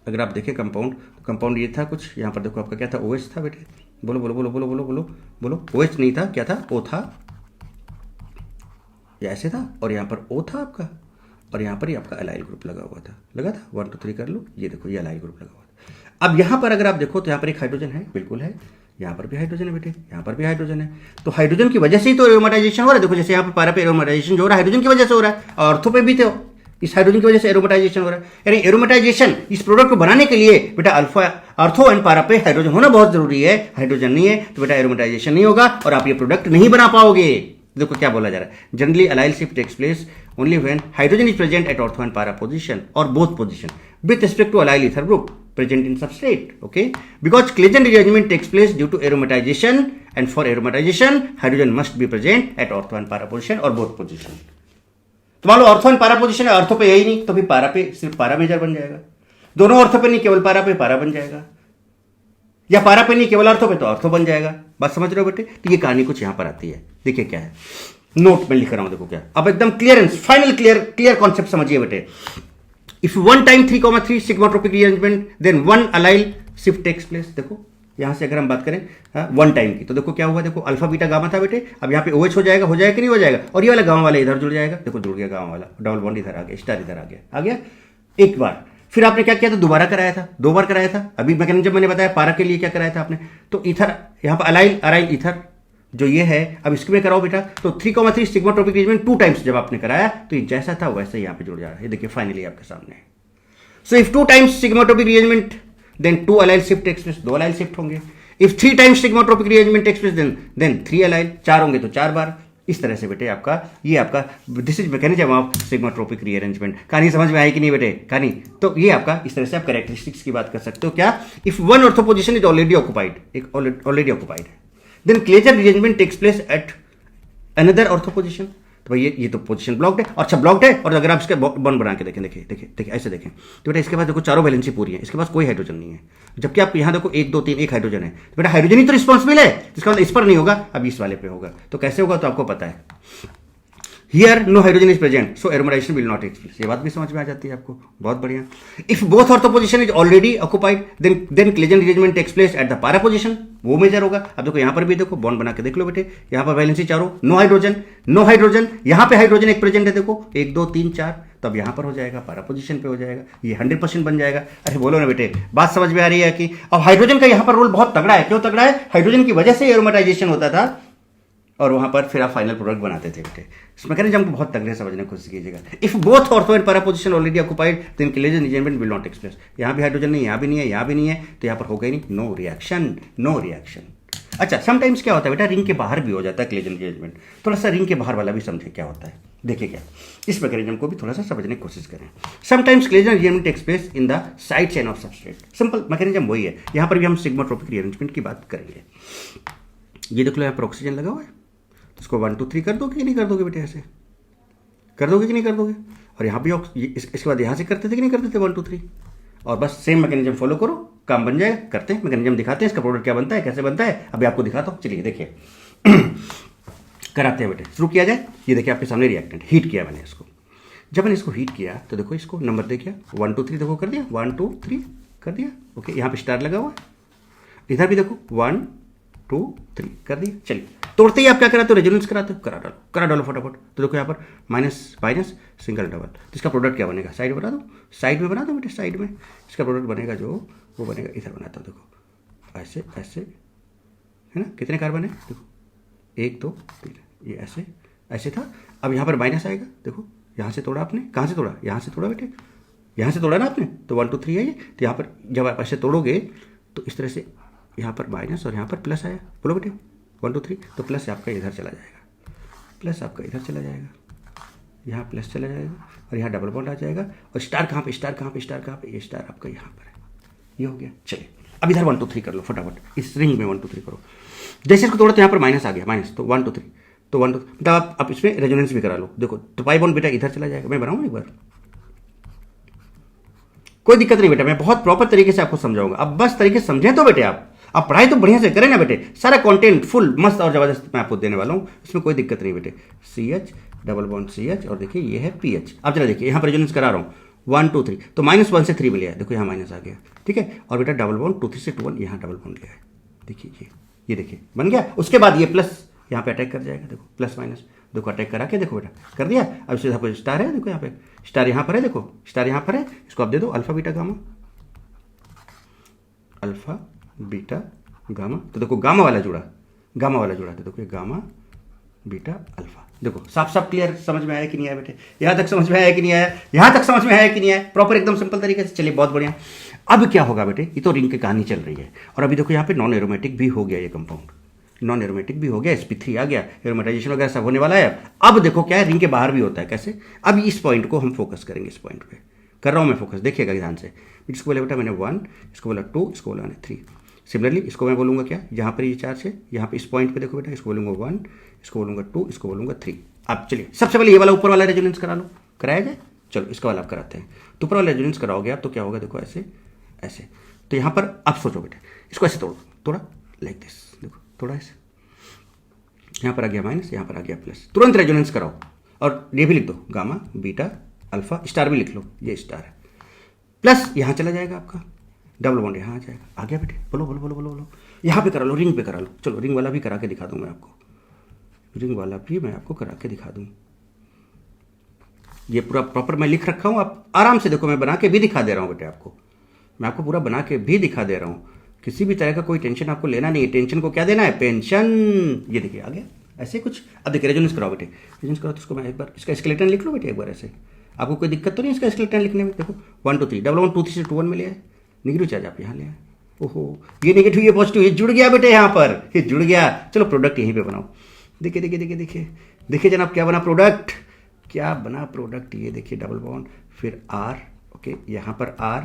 अगर आप देखें कंपाउंड ये था कुछ, यहाँ पर देखो आपका क्या था, OH था बेटे, बोलो बोलो बोलो बोलो बोलो बोलो बोलो, OH नहीं था, क्या था, O था, ये ऐसे था, और यहाँ पर O था आपका, और यहाँ पर ही आपका एलाइल ग्रुप लगा हुआ था, लगा था, 1 2 3 कर लो, ये देखो ये एलाइल ग्रुप लगा हुआ था। अब यहाँ पर अगर आप देखो तो यहाँ पर एक हाइड्रोजन है, बिल्कुल है, यहाँ पर भी हाइड्रोजन है बेटे, यहाँ पर भी हाइड्रोजन है, तो हाइड्रोजन की वजह से ही तो एरोमेटाइजेशन हो रहा है। देखो जैसे यहाँ पर पारा पे एरोमेटाइजेशन जो हो रहा है हाइड्रोजन की वजह से हो रहा है, और ऑर्थो पे भी तो इस हाइड्रोजन की वजह से एरोमेटाइजेशन हो रहा है। यानी एरोमेटाइजेशन इस प्रोडक्ट को बनाने के लिए बेटा अल्फा ऑर्थो एंड पारा पे हाइड्रोजन होना बहुत जरूरी है। हाइड्रोजन नहीं है तो बेटा एरोमेटाइजेशन नहीं होगा और आप ये प्रोडक्ट नहीं बना पाओगे। देखो क्या बोला जा रहा है, generally allyl shift takes place only when hydrogen is present at ortho and para position और both position with respect to allyl ether group present in substrate, okay, because Claisen rearrangement takes place due to aromatization, and for aromatization hydrogen must be present at ortho and para position or both position। तो मान लो ortho and para position है, ortho पे यही नहीं तो फिर पारा पे सिर्फ पारा मेजर बन जाएगा, दोनों ऑर्थो पे नहीं केवल पारा पे पारा बन जाएगा, या पारा पे नहीं केवल ऑर्थो पे तो ऑर्थो बन जाएगा। बात समझ रहे हो बेटे, तो ये कहानी कुछ यहां पर आती है। देखिए क्या है, नोट में लिख रहा हूं, देखो क्या, अब एकदम क्लियरेंस फाइनल क्लियर कॉन्सेप्ट समझिए बेटे। If one time 3,3 sigmatropic rearrangement, then one allyl shift takes place। देखो यहां से अगर हम बात करें वन टाइम की, तो देखो क्या हुआ, देखो अल्फा बीटा गामा था बेटे, अब यहाँ पे OH हो जाएगा कि नहीं हो जाएगा, और ये वाला गामा वाला इधर जुड़ जाएगा, देखो जुड़ गया गामा वाला, डबल बॉन्ड इधर आ गया, स्टार इधर आ गया एक बार। फिर आपने क्या किया था, दोबारा कराया था, 2 बार कराया था। अभी मैकेनिज्म मैंने बताया पारा के लिए क्या कराया था आपने, तो इथर यहाँ पर अराइल इथर जो ये है, अब इसके में कराओ बेटा, तो 3,3 सिग्माट्रोपिक रिएरेंजमेंट 2 टाइम्स जब आपने कराया तो ये जैसा था वैसे ही यहाँ पे जुड़ जा रहा है। ये देखिए फाइनली आपके सामने है। So if 2 times sigmatropic rearrangement then 2 allyl shift takes place, 2 allyl shift होंगे। If 3 times sigmatropic rearrangement takes place then 3 allyl, 4 होंगे तो 4 बार। इस तरह से बेटे आपका ये आपका this is mechanism of sigmatropic rearrangement. कहानी समझ में आई कि नहीं बेटे, कहानी तो ये आपका इस तरह से आप कैरेक्टरिस्टिक्स की बात कर सकते हो। क्या, if one ortho position is already occupied, एक ऑलरेडी ऑक्युपाइड है, then Claisen rearrangement takes place at another ortho position. तो भाई ये तो पोजीशन ब्लॉक्ड है, और अच्छा ब्लॉक्ड है, और अगर आप इसके बॉन्ड बना के देखें, देखिए ऐसे देखें तो बेटा इसके पास देखो चारों वैलेंसी पूरी है, इसके पास कोई हाइड्रोजन नहीं है, जबकि आप यहाँ देखो 1 2 3 एक हाइड्रोजन है, तो बेटा हाइड्रोजन ही तो रिस्पॉन्सिबल है, इसका मतलब इस पर नहीं होगा, अब इस वाले पे होगा। तो कैसे होगा तो आपको पता है, here no hydrogen is present so aromatization will not take place. ये बात भी समझ में आ जाती है आपको, बहुत बढ़िया। If both ortho position is already occupied then Claisen rearrangement takes place at the para position, वो मेजर होगा। अब देखो यहाँ पर भी देखो बॉन्ड बना के देख लो बेटे, यहाँ पर वैलेंसी चारों, नो हाइड्रोजन, यहाँ पे हाइड्रोजन एक प्रेजेंट है, देखो 1 2 3 4, तो अब यहाँ पर हो जाएगा, पारा पोजीशन पे हो जाएगा, ये 100% बन जाएगा। अरे बोलो ना बेटे, बात समझ में आ रही है कि अब हाइड्रोजन का यहाँ पर रोल बहुत तगड़ा है। क्यों तगड़ा है, हाइड्रोजन की वजह से एरोमेटाइजेशन होता था और वहां पर फिर आप फाइनल प्रोडक्ट बनाते थे बेटे। इस मैकेनिज्म को बहुत तगड़े समझने की कोशिश कीजिएगा। If both ortho and para position already occupied then Claisen rearrangement will not take place. यहाँ भी हाइड्रोजन नहीं, यहाँ भी नहीं है, यहाँ भी नहीं है, तो यहाँ पर होगा ही नहीं, नो रिएक्शन। अच्छा, समटाइम्स क्या होता है बेटा, रिंग के बाहर भी हो जाता है क्लेजन रिअरेंजमेंट। थोड़ा सा रिंग के बाहर वाला भी समझे क्या होता है, देखिए क्या, इस मैकेनिज्म को भी थोड़ा सा समझने की कोशिश करें। Sometimes Claisen rearrangement takes place in the side chain of substrate. Simple mechanism वही है, यहाँ पर भी हम सिग्माट्रोपिक रिअरेंजमेंट की बात करेंगे। ये देख लो यहाँ पर ऑक्सीजन लगा हुआ है, इसको 1 2 3 कर दोगे कि नहीं कर दोगे बेटे, ऐसे कर दोगे कि नहीं कर दोगे। और यहाँ भी इसके बाद यहाँ से करते थे कि नहीं करते थे 1 2 3, और बस सेम मैकेनिज्म फॉलो करो, काम बन जाएगा। करते हैं मैकेनिज्म, दिखाते हैं इसका प्रोडक्ट क्या बनता है, कैसे बनता है, अभी आपको दिखाता हूँ। चलिए देखिए कराते हैं बेटे, शुरू किया जाए। ये देखिए आपके सामने रिएक्टेंट हीट किया मैंने इसको। जब मैंने इसको हीट किया तो देखो इसको नंबर दे किया 1 2 3, देखो कर दिया 1 2 3 कर दिया, ओके। यहाँ पे स्टार लगा हुआ है, इधर भी देखो 1 2 3 कर दिया। चलिए तोड़ते ही आप क्या कराते हो, रेजोनेंस कराते हो, करा डालो फटाफट। तो देखो यहाँ पर माइनस सिंगल डबल, तो इसका प्रोडक्ट क्या बनेगा, साइड बना दो, साइड में बना दो बेटे, साइड में इसका प्रोडक्ट बनेगा जो वो बनेगा, इधर बनाता हूँ देखो, ऐसे ऐसे है ना। कितने कार्बन है देखो, 1 2 3, ये ऐसे था। अब यहाँ पर माइनस आएगा, देखो यहाँ से तोड़ा आपने, कहाँ से तोड़ा, यहाँ से तोड़ा बेटे, यहाँ से तोड़ा ना आपने, तो 1 2 3 है ये। तो यहाँ पर जब आप ऐसे तोड़ोगे तो इस तरह से यहाँ पर माइनस और यहाँ पर प्लस आया, बोलो बेटे 1 2 3, तो प्लस आपका इधर चला जाएगा, प्लस आपका इधर चला जाएगा, यहाँ प्लस चला जाएगा, और यहाँ डबल बॉन्ड आ जाएगा। और स्टार कहाँ पे, स्टार कहाँ पे, स्टार कहाँ पे, ये स्टार आपका यहाँ पर है, ये हो गया। चलिए अब इधर 1 2 3 कर लो फटाफट, इस रिंग में 1 2 3 करो। जैसे इसको तोड़ो तो यहाँ पर माइनस आ गया, माइनस, तो 1 2 3, तो 1 2, मतलब आप इसमें रेजोनेंस भी करा लो। देखो तो पाई बॉन्ड बेटा इधर चला जाएगा, मैं बनाऊँ एक बार, कोई दिक्कत नहीं बेटा, मैं बहुत प्रॉपर तरीके से आपको समझाऊंगा, अब बस तरीके से समझें तो बेटे आप पढ़ाई तो बढ़िया से करें ना बेटे, सारा कंटेंट फुल मस्त और जबरदस्त मैं आपको देने वाला हूँ, इसमें कोई दिक्कत नहीं बेटे। CH डबल बॉन्ड CH और देखिए ये है PH। अब चला देखिए यहाँ पर रेजोनेंस करा रहा हूँ 1 2 3, तो -1 से 3 मिला है, देखो यहाँ माइनस आ गया, ठीक है। और बेटा डबल बॉन्ड 2 3 से 2 1 यहाँ डबल बॉन्ड लिया है, देखिए ये देखिए बन गया। उसके बाद ये प्लस यहाँ पे अटैक कर जाएगा, देखो प्लस माइनस, देखो अटैक करा के देखो बेटा कर दिया। अब सीधा पर स्टार है, देखो यहाँ पे स्टार यहाँ पर है, देखो स्टार यहाँ पर है, इसको आप दे दो alpha beta gamma, alpha beta gamma. तो देखो गामा वाला जुड़ा तो देखो ये गामा बीटा अल्फा, देखो साफ साफ क्लियर समझ में आया कि नहीं आया बेटे? यहाँ तक समझ में आया कि नहीं आया? यहाँ तक समझ में आया कि नहीं आया? प्रॉपर एकदम सिंपल तरीके से, चलिए बहुत बढ़िया। अब क्या होगा बेटे, ये तो रिंग की कहानी चल रही है, और अभी देखो यहाँ पे नॉन एरोमेटिक भी हो गया, ये कंपाउंड नॉन एरोमेटिक भी हो गया, sp3 आ गया, एरोमेटाइजेशन वगैरह सब होने वाला है। अब देखो क्या है, रिंग के बाहर भी होता है, कैसे? अब इस पॉइंट को हम फोकस करेंगे, इस पॉइंट पे कर रहा हूँ मैं फोकस, देखिएगा ध्यान से। इसको बोला बेटा मैंने 1, इसको बोला 2, इसको बोला मैंने 3। सिमिलरली इसको मैं बोलूँगा क्या, यहाँ पर ये चार्ज है, यहाँ पे इस पॉइंट पे देखो बेटा, इसको बोलूँगा 1, इसको बोलूँगा 2, इसको बोलूँगा 3। अब चलिए सबसे पहले ये वाला ऊपर वाला रेजोनेंस करा लो, कराया जाए? चलो इसका वाला आप कराते हैं। तो ऊपर वाला रेजोनेंस कराओगे आप तो क्या होगा, देखो ऐसे ऐसे। तो यहाँ पर अब सोचो बेटे, इसको ऐसे तोड़ो, थोड़ा लाइक दिस, देखो थोड़ा ऐसे, यहाँ पर आ गया माइनस, यहाँ पर आ गया प्लस, तुरंत रेजोनेंस कराओ। और ये भी लिख दो गामा बीटा अल्फा, स्टार भी लिख लो, ये स्टार है, प्लस यहाँ चला जाएगा आपका डबल बॉन्ड, यहाँ आ जाएगा, आ गया बेटे? बोलो बोलो बोलो बोलो बोलो। यहाँ पे करा लो, रिंग पे करा लो, चलो रिंग वाला भी करा के दिखा दूँ मैं आपको, रिंग वाला भी मैं आपको करा के दिखा दूँ। ये पूरा प्रॉपर मैं लिख रखा हूँ, आप आराम से देखो, मैं बना के भी दिखा दे रहा हूँ बेटे आपको, मैं आपको पूरा बना के भी दिखा दे रहा हूँ। किसी भी तरह का कोई टेंशन आपको लेना नहीं है, टेंशन को क्या देना है, पेंशन। ये देखिए आ गया ऐसे कुछ। अब देखिए रेजोनेंस कराओ बेटे, रेजोनेंस कराओ तो इसको मैं एक बार इसका स्केलेटन लिख लो बेटे एक बार ऐसे, आपको कोई दिक्कत तो नहीं इसका स्केलेटन लिखने में? देखो 1 2 3, डबल 1 2 3 से 2 1 में लिया है, निगेटिव चार्ज आप यहाँ ले आए, ओहो ये नेगेटिव ये पॉजिटिव, ये जुड़ गया बेटे, यहाँ पर ये जुड़ गया। चलो प्रोडक्ट यहीं पे बनाओ, देखिए देखिए देखिए देखिए देखिए जनाब क्या बना प्रोडक्ट, क्या बना प्रोडक्ट, ये देखिए डबल बॉन्ड, फिर R, ओके यहाँ पर R,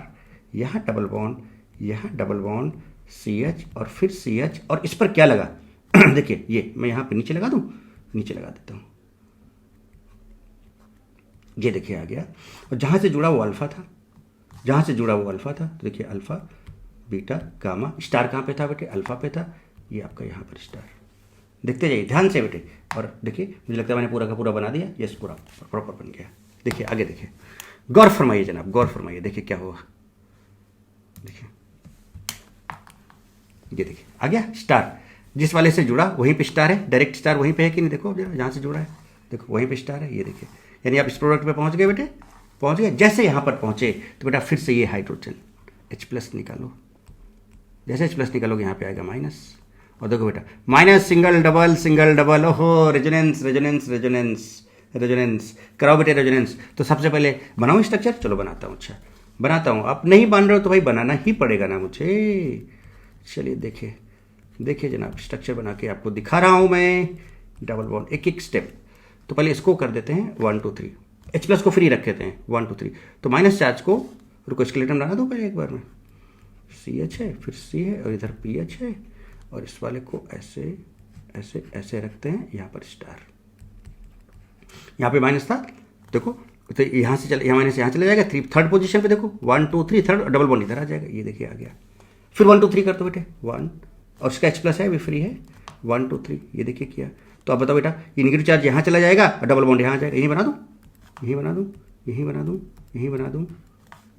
यहाँ डबल बॉन्ड, यहाँ डबल बॉन्ड CH और फिर CH, और इस पर क्या लगा देखिए ये मैं यहाँ पे नीचे लगा दूँ, नीचे लगा देता हूँ, ये देखिए आ गया। और जहाँ से जुड़ा वो अल्फा था, जहाँ से जुड़ा वो अल्फा था, तो देखिए अल्फा बीटा गामा, स्टार कहाँ पे था बेटे, अल्फा पे था, ये आपका यहाँ पर स्टार। देखते जाइए ध्यान से बेटे, और देखिए मुझे लगता है मैंने पूरा का पूरा बना दिया, यस पूरा प्रॉपर बन गया। देखिए आगे देखिए, गौर फरमाइए जनाब, गौर फरमाइए, देखिए क्या हुआ, देखिए ये देखिए आ गया स्टार, जिस वाले से जुड़ा वहीं पे स्टार है, डायरेक्ट स्टार वहीं पे है कि नहीं, देखो जहाँ से जुड़ा है देखो वहीं पे स्टार है, ये देखिए। यानी आप इस प्रोडक्ट पे पहुंच गए बेटे, पहुंच गए। जैसे यहाँ पर पहुंचे तो बेटा फिर से ये हाइड्रोजन H+ निकालो, जैसे H+ निकालोगे यहाँ पे आएगा माइनस, और देखो बेटा माइनस सिंगल डबल, ओहो रेजोनेंस रेजोनेंस रेजोनेंस रेजोनेंस कराओ बेटे रेजोनेंस। तो सबसे पहले बनाओ स्ट्रक्चर, चलो बनाता हूँ, अच्छा बनाता हूँ। आप नहीं बन रहे हो तो भाई बनाना ही पड़ेगा ना मुझे। चलिए देखिए देखिए जनाब, स्ट्रक्चर बना के आपको दिखा रहा हूँ मैं, डबल बॉन्ड एक एक स्टेप। तो पहले इसको कर देते हैं 1 2 3, H+ को फ्री रख देते हैं 1 2 3। तो माइनस चार्ज को रुको स्केलेटन बना दो पहले एक बार में, CH है फिर C है और इधर PH है, और इस वाले को ऐसे ऐसे ऐसे रखते हैं, यहाँ पर स्टार, यहाँ पे माइनस था देखो, तो यहाँ से चले, यहाँ माइनस यहाँ चला जाएगा, थर्ड पोजीशन पे देखो 1 2 3 थर्ड, डबल बॉन्ड इधर आ जाएगा, ये देखिए आ गया। फिर 1 2 3 कर दो बेटे 1, और इसका H+ है भी फ्री है, 1 2 3 ये देखिए किया। तो अब बताओ बेटा ये नेगेटिव चार्ज यहाँ चला जाएगा और डबल बॉन्ड यहाँ आ जाएगा, यहीं बना दूँ, यहीं बना दूँ, यहीं बना दूँ, यहीं बना दूँ,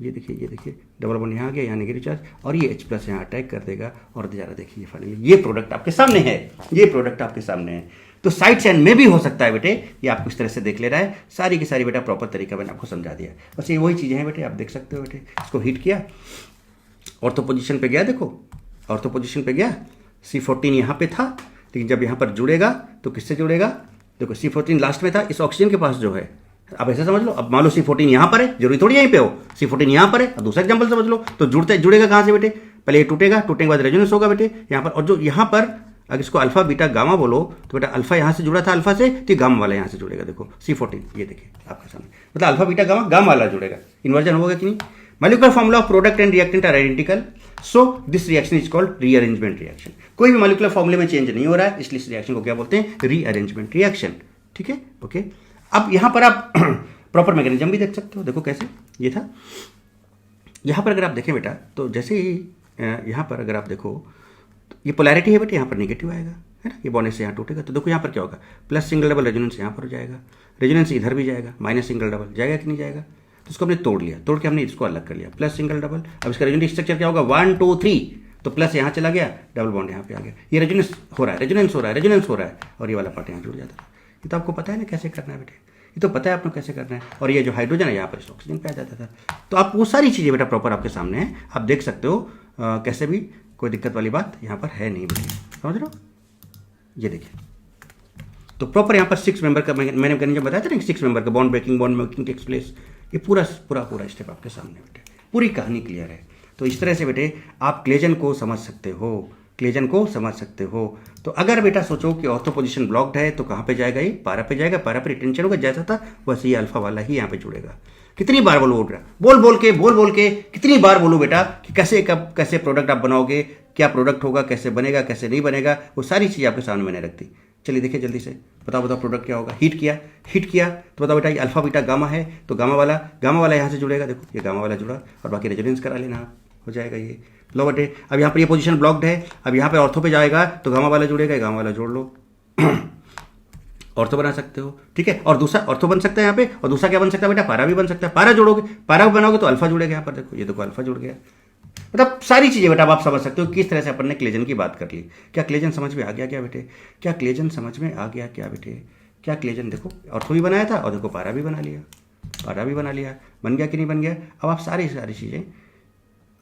ये देखिए डबल बॉन्ड यहाँ आ गया, यहाँ नेगेटिव चार्ज, और ये H+ यहाँ अटैक कर देगा, और ज़रा देखिए फाइनली ये प्रोडक्ट आपके सामने है, ये प्रोडक्ट आपके सामने है। तो साइड चैन में भी हो सकता है बेटे, ये आपको इस तरह से देख ले रहा है, सारी की सारी बेटा प्रॉपर तरीका मैंने आपको समझा दिया। बस ये वही चीज़ें हैं बेटे, आप देख सकते हो बेटे। इसको हीट किया, ऑर्थो पोजीशन पे गया, देखो ऑर्थो पोजीशन पे गया, C14 यहाँ पे था, लेकिन जब यहाँ पर जुड़ेगा तो किससे जुड़ेगा, देखो C14 लास्ट में था, इस ऑक्सीजन के पास जो है, अब ऐसे समझ लो। अब मान लो C14 यहाँ पर है, जरूरी थोड़ी यहीं पे हो, C14 यहाँ पर है, अब दूसरा एग्जाम्पल समझ लो। तो जुड़ेगा कहाँ से बेटे, पहले ये टूटेगा, टूटने के बाद रेजोनेंस होगा बेटे यहाँ पर, और जो यहाँ पर अगर इसको अल्फा बीटा गामा बोलो तो बेटा अल्फा यहाँ से जुड़ा था अल्फा से, तो गामा वाला यहाँ से जुड़ेगा, देखो C14 ये देखिए आपके सामने, मतलब अल्फा बीटा गामा गामा वाला जुड़ेगा। इन्वर्जन होगा कि नहीं? Molecular formula of product and reactant are identical, so this reaction is called rearrangement reaction. कोई भी molecular formula में चेंज नहीं हो रहा है, इसलिए इस रिएक्शन को क्या बोलते हैं, rearrangement reaction। ठीक है, ओके। अब यहाँ पर आप प्रॉपर मैकेनिज्म भी देख सकते हो, देखो कैसे ये था, यहाँ पर अगर आप देखें बेटा, तो जैसे ही यहाँ पर अगर आप देखो तो ये पोलैरिटी है बेटा, यहाँ पर नेगेटिव आएगा, है ना, ये बॉन्ड से यहाँ टूटेगा, तो देखो यहाँ पर क्या होगा, प्लस सिंगल डबल रेजोनेंस यहाँ पर हो जाएगा, रेजोनेंस इधर भी जाएगा, माइनस सिंगल डबल जाएगा कि नहीं जाएगा, तो इसको हमने तोड़ लिया, तोड़ के हमने इसको अलग कर लिया, प्लस सिंगल डबल। अब इसका रेजोनेंस स्ट्रक्चर क्या होगा, 1 2 3, तो प्लस यहाँ चला गया, डबल बॉन्ड यहाँ पे आ गया, ये रेजोनेंस हो रहा है, रेजोनेंस हो रहा है, रेजोनेंस हो रहा है, और ये वाला पार्ट यहाँ जुड़ जाता है। ये तो आपको पता है ना कैसे करना है बेटे, ये तो पता है आपको कैसे करना है। और ये जो हाइड्रोजन है यहाँ पर ऑक्सीजन पे आ जाता था। तो आप वो सारी चीज़ें बेटा प्रॉपर आपके सामने है, आप देख सकते हो, कैसे भी कोई दिक्कत वाली बात यहाँ पर है नहीं बेटे, समझ रहे हो। ये देखिए, तो प्रॉपर यहाँ पर 6 मेंबर का मैंने मैकेनिज्म बताया था ना, 6 मेंबर का बॉन्ड मेकिंग टेक्स प्लेस, ये पूरा स्टेप आपके सामने बेटे, पूरी कहानी क्लियर है। तो इस तरह से बेटे आप क्लेजन को समझ सकते हो, क्लेजन को समझ सकते हो। तो अगर बेटा सोचो कि ऑर्थो पोजीशन ब्लॉक्ड है तो कहाँ पे जाएगा, ये पारा पे जाएगा, पारा पे रिटेंशन होगा, जैसा था वैसे ही अल्फा वाला ही यहाँ पे जुड़ेगा। कितनी बार बोलो बेटा, बोल के कितनी बार बोलो बेटा कि कैसे कब कैसे प्रोडक्ट आप बनाओगे, क्या प्रोडक्ट होगा, कैसे बनेगा, कैसे नहीं बनेगा, वो सारी चीज़ आपके सामने मैंने रख दी। चलिए देखिए जल्दी से, बताओ प्रोडक्ट क्या होगा। हीट किया तो बताओ बेटा, ये अल्फा बीटा गामा है, तो गामा वाला यहाँ से जुड़ेगा, देखो ये गामा वाला जुड़ा, और बाकी रेजोनेंस करा लेना, हो जाएगा ये। लो बेटे, अब यहाँ पर ये पोजीशन ब्लॉक्ड है, अब यहाँ पे ऑर्थो पे जाएगा तो गामा वाला जुड़ेगा, गामा वाला जोड़ लो ऑर्थो बना सकते हो, ठीक है। और दूसरा ऑर्थो बन सकता है यहाँ पे, और दूसरा क्या बन सकता है बेटा, पारा भी बन सकता है। पारा जोड़ोगे, पारा बनाओगे तो अल्फा जुड़ेगा यहाँ पर, देखो ये देखो अल्फा जुड़ गया। मतलब सारी चीजें बेटा आप समझ सकते हो किस तरह से अपन ने क्लेजन की बात कर ली। क्या क्लेजन समझ में आ गया क्या बेटे, क्या क्लेजन समझ में आ गया क्या बेटे, क्या क्लेजन, देखो ऑर्थो भी बनाया था और देखो पारा भी बना लिया, बन गया कि नहीं बन गया। अब आप सारी चीजें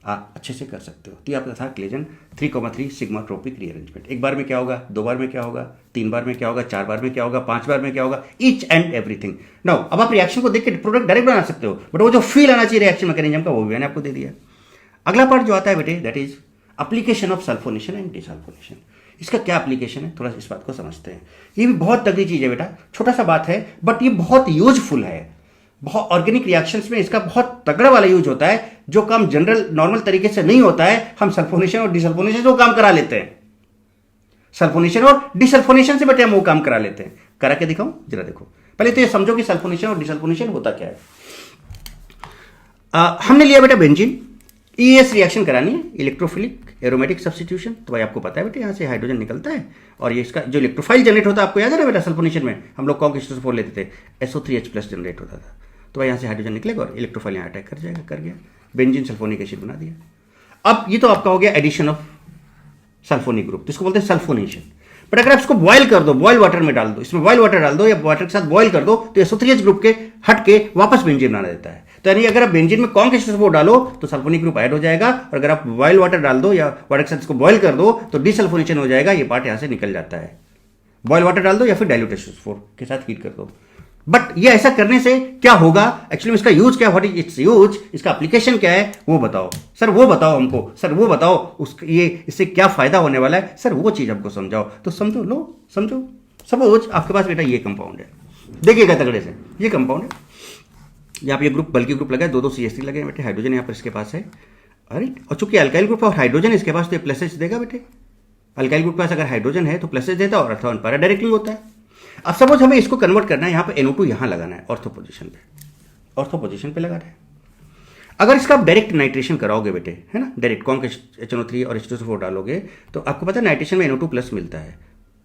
आप अच्छे से कर सकते हो। तो ये आपका था क्लेजन 3,3 सिग्माट्रोपिक रीअरेंजमेंट। एक बार में क्या होगा, 2 बार में क्या होगा, 3 बार में क्या होगा, 4 बार में क्या होगा, 5 बार में क्या होगा, ईच एंड एवरीथिंग। नाउ अब आप रिएक्शन को देख के प्रोडक्ट डायरेक्ट बना सकते हो, बट वो जो फील आना चाहिए रिएक्शन मैकेनिज्म का, वो भी मैंने आपको दे दिया। अगला पार्ट जो आता है बेटे, that is application of sulphonation and desulphonation. इसका क्या एप्लीकेशन है, थोड़ा इस बात को समझते हैं। ये भी बहुत तगड़ी चीज है बेटा, छोटा सा बात है बट ये बहुत यूजफुल है। बहुत ऑर्गेनिक रिएक्शंस में इसका बहुत तगड़ा वाला यूज होता है। जो काम जनरल नॉर्मल तरीके से नहीं होता है, हम सल्फोनेशन और डिसल्फोनेशन से वो काम करा लेते हैं। सल्फोनेशन और डिसल्फोनेशन से बेटे हम वो काम करा लेते हैं। करा के दिखाऊं, जरा देखो। पहले तो ये समझो कि सल्फोनेशन और डिसल्फोनेशन होता क्या है। हमने लिया बेटा बेंजीन, ईएस रिएक्शन करानी है, इलेक्ट्रोफिलिक एरोमेटिक सब्स्टिट्यूशन। तो भाई आपको पता है बेटा, यहाँ से हाइड्रोजन निकलता है और ये इसका जो इलेक्ट्रोफाइल जनरेट होता है, आपको याद है ना बेटा, सल्फोनेशन में हम लोग कॉन्क H2SO4 लेते थे, SO3H+ जनरेट होता था। तो भाई यहाँ से हाइड्रोजन निकलेगा और इलेक्ट्रोफाइल यहाँ अटैक कर जाएगा, कर गया, बेंजीन सल्फोनिक एसिड बना दिया। अब ये तो आपका हो गया एडिशन ऑफ सल्फोनिक ग्रुप, जिसको बोलते हैं सल्फोनेशन। बट अगर आप इसको बॉयल कर दो, बॉयल वाटर में डाल दो, इसमें बॉयल वाटर डाल दो या वाटर के साथ बॉयल कर दो, तो SO3H ग्रुप के हट के वापस बेंजीन बना देता है। तो यानी अगर आप बेंजीन में कॉन्क H2SO4 डालो तो सल्फोनिक ग्रुप ऐड हो जाएगा, और अगर आप बॉयल वाटर डाल दो या वाटर के साथ इसको बॉयल कर दो तो डिसल्फोनेशन हो जाएगा, ये पार्ट यहाँ से निकल जाता है। बॉयल वाटर डाल दो या फिर डाइल्यूट H2SO4 के साथ हीट कर दो। बट ये ऐसा करने से क्या होगा, एक्चुअली में इसका यूज क्या, व्हाट इज इट्स यूज, इसका एप्लीकेशन क्या है वो बताओ सर, वो बताओ हमको सर, वो बताओ ये इससे क्या फायदा होने वाला है सर, वो चीज हमको समझाओ। तो समझो, लो समझो। सपोज आपके पास बेटा ये कंपाउंड है, देखिएगा तगड़े से, ये कंपाउंड है, यहाँ पे ये ग्रुप बल्कि ग्रुप लगा है, 2 CH3 लगे हैं बेटे, हाइड्रोजन यहाँ पर इसके पास है, अरे और चूंकि अल्काइल ग्रुप और हाइड्रोजन इसके पास, तो ये प्लसेज देगा बेटे। अल्काइल ग्रुप के पास अगर हाइड्रोजन है तो प्लसेज देता है और अर्थात पैरा डायरेक्टिंग होता है। अब सपोज हमें इसको कन्वर्ट करना है, यहाँ पे NO2 यहाँ लगाना है, ऑर्थो पोजीशन पे लगाना है। अगर इसका आप डायरेक्ट नाइट्रेशन कराओगे बेटे, है ना, डायरेक्ट कॉन्क HNO3 और H2SO4 डालोगे तो आपको पता है नाइट्रेशन में NO2+ मिलता है,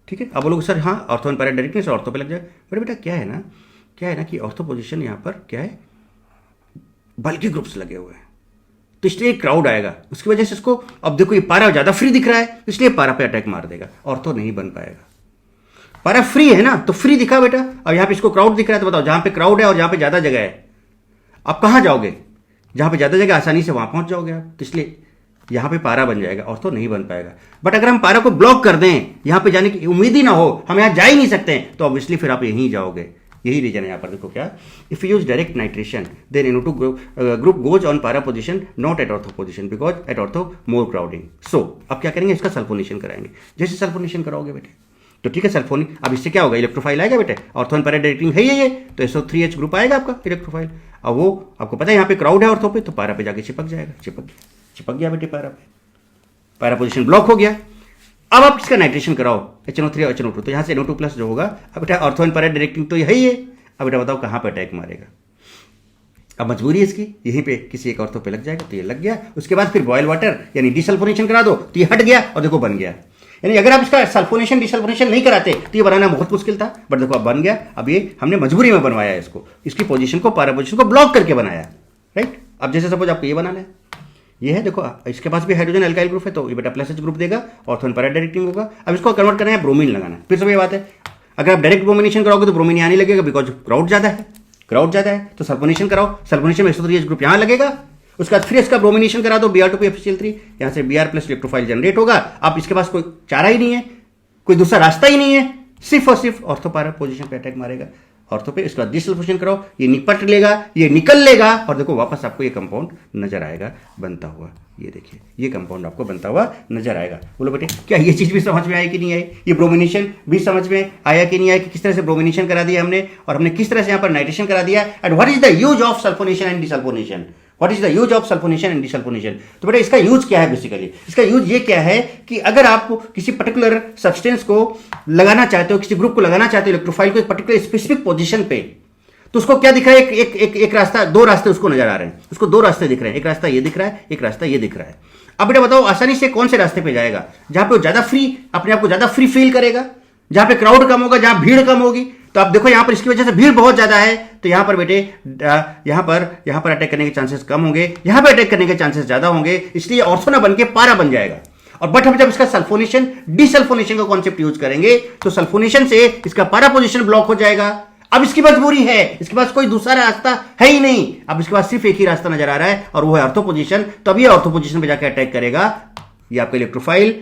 ठीक है। अब बोलोगे सर हाँ ऑर्थो एंड पैरा डायरेक्टिंग से ऑर्थो पे लग जाए, बट बेटा क्या है ना कि ऑर्थो पोजीशन यहाँ पर क्या है, बल्कि ग्रुप्स लगे हुए हैं, तो इसलिए क्राउड आएगा, उसकी वजह से इसको, अब देखो ये पारा ज्यादा फ्री दिख रहा है, इसलिए पारा पे अटैक मार देगा, ऑर्थो नहीं बन पाएगा। पारा फ्री है ना, तो फ्री दिखा बेटा। अब यहां पे इसको क्राउड दिख रहा है, तो बताओ जहां पे क्राउड है और जहां पे ज्यादा जगह है, आप कहां जाओगे, जहां पे ज्यादा जगह आसानी से वहां पहुंच जाओगे आप, तो इसलिए यहां पे पारा बन जाएगा, ऑर्थो नहीं बन पाएगा। बट अगर हम पारा को ब्लॉक कर दें, यहां पे जाने की उम्मीद ही ना हो, हम यहां जा ही नहीं सकते, तो ऑब्वियसली फिर आप यहीं जाओगे। यही रीजन है यहाँ पर, देखो क्या, if you use direct nitration then NO2 group goes on para position, not at ortho position, because at ortho more crowding. So अब क्या करेंगे, इसका सल्फोनेशन कराएंगे। जैसे सल्फोनेशन कराओगे बेटे तो ठीक है, सल्फोनिक, अब इससे क्या होगा, इलेक्ट्रोफाइल आएगा बेटे, ऑर्थो एंड पैरा डायरेक्टिंग है ये, तो SO3H ग्रुप आएगा आपका इलेक्ट्रोफाइल। अब वो आपको पता है यहाँ पे क्राउड है ऑर्थो पे, तो पारा पे जाके चिपक जाएगा, चिपक गया बेटे पारा पे, पैरा पोजीशन ब्लॉक हो गया। अब आप इसका नाइट्रेशन कराओ HNO3 और HNO2, तो यहाँ से NO2+ जो होगा, अब बेटा ऑर्थो एंड पैरा डायरेक्टिंग तो यही है। अब बेटा बताओ कहाँ पे अटैक मारेगा। अब मजबूरी है इसकी, यहीं पे किसी एक ऑर्थो पे लग जाएगा, तो ये लग गया। उसके बाद फिर बॉयल वाटर यानी डिसल्फोनेशन करा दो तो ये हट गया और देखो बन गया। यानी अगर आप इसका सल्फोनेशन डिसल्फोनेशन नहीं कराते तो ये बनाना बहुत मुश्किल था, बट देखो अब बन गया। अब ये हमने मजबूरी में बनवाया इसको, इसकी पोजीशन को, पैरा पोजीशन को ब्लॉक करके बनाया, राइट। अब जैसे सपोज आपको ये बनाना है, ये है देखो, इसके पास भी हाइड्रोजन अल्काइल ग्रुप है तो ये बेटा प्लस एच ग्रुप देगा, ऑर्थो पैरा डायरेक्टिंग होगा। अब इसको कन्वर्ट करना है, ब्रोमीन लगाना है। फिर से ये बात है, अगर आप डायरेक्ट ब्रोमिनेशन कराओगे तो ब्रोमीन यहाँ नहीं लगेगा, बिकॉज क्राउड ज्यादा है, क्राउड ज्यादा है। तो सल्फोनेशन कराओ, सल्फोनेशन में 103H ग्रुप यहाँ लगेगा। उसके बाद फिर इसका ब्रोमिनेशन करा दो, Br2PFCl3, यहाँ से Br प्लस इलेक्ट्रोफाइल जनरेट होगा। अब इसके पास कोई चारा ही नहीं है, कोई दूसरा रास्ता ही नहीं है, सिर्फ और सिर्फ ऑर्थो पैरा पोजीशन पे अटैक मारेगा, ऑर्थो पे। इसके बाद डिसल्फोनेशन कराओ, ये निपट लेगा, ये निकल लेगा और देखो वापस आपको ये कंपाउंड नजर आएगा बनता हुआ। ये देखिए ये कंपाउंड आपको बनता हुआ नजर आएगा। बोलो बेटे क्या ये चीज भी समझ में आई कि नहीं आई? ये ब्रोमिनेशन भी समझ में आया कि नहीं आया कि किस तरह से ब्रोमिनेशन करा दिया हमने और हमने किस तरह से यहाँ पर नाइट्रेशन करा दिया, and what is the use of sulphonation and desulphonation, what is the use of sulphonation and desulphonation. तो बेटा इसका यूज क्या है? बेसिकली इसका यूज ये क्या है कि अगर आप किसी पर्टिकुलर सब्सटेंस को लगाना चाहते हो, किसी ग्रुप को लगाना चाहते हो इलेक्ट्रोफाइल को एक पर्टिकुलर स्पेसिफिक पोजीशन पे, तो उसको क्या दिख रहा है? एक रास्ता, दो रास्ते उसको नजर आ रहे हैं, उसको दो रास्ते दिख रहे हैं, एक रास्ता ये दिख रहा है, एक रास्ता ये दिख रहा है। अब बेटा बताओ आसानी से कौन से रास्ते पे जाएगा? जहां पे वो ज्यादा फ्री, अपने आप को ज्यादा फ्री फील करेगा, जहां पे क्राउड कम होगा, जहां भीड़ कम होगी। तो आप देखो यहां पर इसकी वजह से भीड़ बहुत ज्यादा है, तो यहां पर बेटे यहां पर अटैक करने के चांसेस कम होंगे, यहां पर अटैक करने के चांसेस ज्यादा होंगे, इसलिए ऑर्थो ना बन के पैरा बन जाएगा। और बट हम जब इसका सल्फोनेशन डिसल्फोनेशन का कॉन्सेप्ट यूज करेंगे तो सल्फोनेशन से इसका पैरा पोजीशन ब्लॉक हो जाएगा। अब इसकी मजबूरी है, इसके पास कोई दूसरा रास्ता है ही नहीं, अब इसके पास सिर्फ एक ही रास्ता नजर आ रहा है और वो है ऑर्थो पोजीशन। तो अब ये ऑर्थो पोजीशन पे जाकर अटैक करेगा, ये आपका इलेक्ट्रोफाइल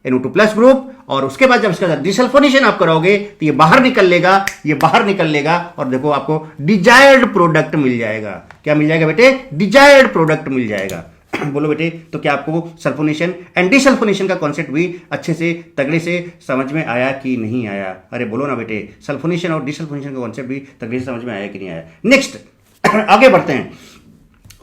NO2 प्लस ग्रुप, और उसके बाद जब इसका डिसल्फोनेशन आप करोगे तो ये बाहर निकल लेगा, ये बाहर निकल लेगा और देखो आपको डिजायर्ड प्रोडक्ट मिल जाएगा। क्या मिल जाएगा बेटे? डिजायर्ड प्रोडक्ट मिल जाएगा। बोलो बेटे तो क्या आपको सल्फोनेशन एंड डिसल्फोनेशन का कॉन्सेप्ट भी अच्छे से तगड़े से समझ में आया कि नहीं आया? अरे बोलो ना बेटे, सल्फोनेशन और डिसल्फोनेशन का कॉन्सेप्ट भी तगड़े से समझ में आया कि नहीं आया? नेक्स्ट आगे बढ़ते हैं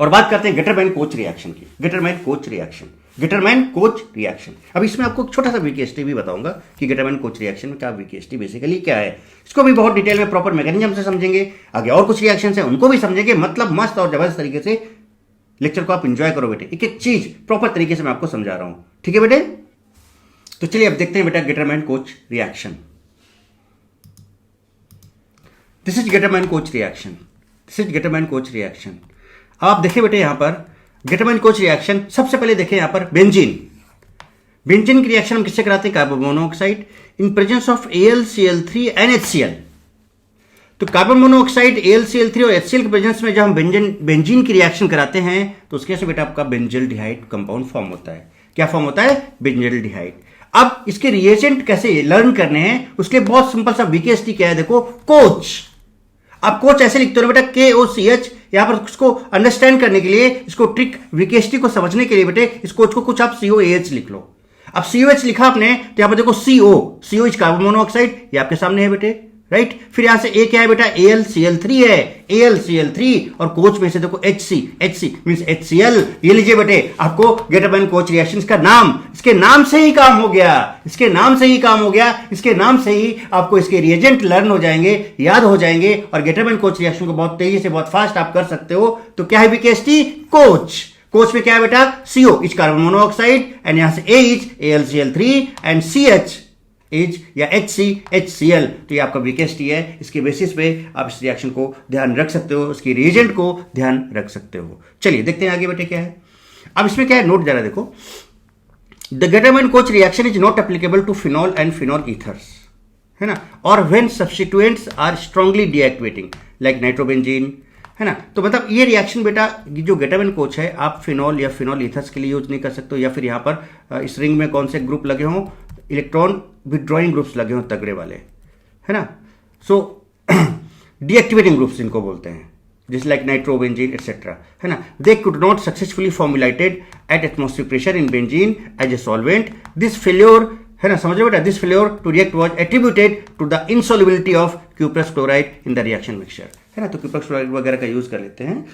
और बात करते हैं गेटरमैन कोच रिएक्शन की। Gattermann Koch reaction, Gattermann Koch reaction. अब इसमें आपको एक छोटा सा वीकेएसटी भी बताऊंगा कि गेटरमैन कोच रिएक्शन में क्या वीकेएसटी बेसिकली क्या है, इसको भी बहुत डिटेल में प्रॉपर मैकेनिज्म से समझेंगे। आगे और कुछ रिएक्शन है उनको भी समझेंगे, मतलब मस्त और जबरदस्त तरीके से लेक्चर को आप एंजॉय करो बेटे, एक एक चीज प्रॉपर तरीके से मैं आपको समझा रहा हूं, ठीक है बेटे? तो चलिए अब देखते हैं बेटा Gattermann Koch reaction. This is Gattermann Koch reaction, this is Gattermann Koch reaction. आप देखिए बेटे यहां पर गेटरमैन कोच रिएक्शन, सबसे पहले देखें यहां पर बेंजीन। बेंजीन की रिएक्शन हम किससे कराते हैं? Carbon monoxide in presence of AlCl3 NHCl। तो कार्बन मोनोऑक्साइड AlCl3 और HCl के प्रेजेंस में जब हम बेंजीन की रिएक्शन कराते हैं तो उसके से बेटा आपका बेंजल्डिहाइड कंपाउंड फॉर्म होता है। क्या फॉर्म होता है? बेंजल्डिहाइड। अब इसके रिएजेंट कैसे लर्न करने हैं उसके बहुत सिंपल सा वीकेएसटी क्या है, देखो कोच। आप कोच ऐसे लिखते हो बेटा KOCH, यहां पर उसको अंडरस्टैंड करने के लिए, इसको ट्रिक वीकेएसटी को समझने के लिए बेटे इस कोच को कुछ आप COAH लिख लो। अब COH लिखा आपने तो यहां पर देखो COH कार्बन मोनोऑक्साइड, ये आपके सामने है बेटे, राइट। फिर यहां से ए क्या है बेटा? AlCl3 है, AlCl3, और कोच में से देखो HC मींस HCl। ये लीजिए बेटे आपको गेटरमैन कोच रिएक्शन का नाम, इसके नाम से ही काम हो गया, इसके नाम से ही काम हो गया, इसके नाम से ही आपको इसके रिएजेंट लर्न हो जाएंगे, याद हो जाएंगे, और गेटरमैन कोच रिएक्शन को बहुत तेजी से बहुत फास्ट आप कर सकते हो। तो क्या है वीकेएसटी? कोच। कोच में क्या है बेटा? CO is carbon monoxide, and यहां से A is AlCl3 and CH is या HCl। तो ये आपका वीकेएसटी है, इसके बेसिस पे आप इस रिएक्शन को ध्यान रख सकते हो, इसके रिएजेंट को ध्यान रख सकते हो। चलिए देखते हैं आगे बेटे क्या है। अब इसमें क्या है, नोट जरा देखो, the Gattermann Koch reaction is not applicable to phenol and phenol ethers, है ना, और when substituents are strongly deactivating like nitrobenzene, है ना। तो मतलब ये रिएक्शन बेटा जो गेटरमैन कोच है आप फिनॉल या फिनॉल ईथर्स के लिए यूज नहीं कर सकते हो, या फिर यहाँ पर इस रिंग में कौन से ग्रुप लगे हों, इलेक्ट्रॉन विड्रॉइंग ग्रुप्स लगे हों तगड़े वाले, है ना। सो डीएक्टिवेटिंग ग्रुप्स इनको बोलते हैं, जैसे लाइक नाइट्रोबेंजीन एक्सेट्रा, है ना। They could not successfully formulated at atmospheric pressure in benzene as a solvent. This failure, है ना, समझ लो बेटा, this failure to react was attributed to the insolubility of cuprous chloride in the reaction mixture, है ना। तो cuprous chloride वगैरह का यूज कर लेते हैं,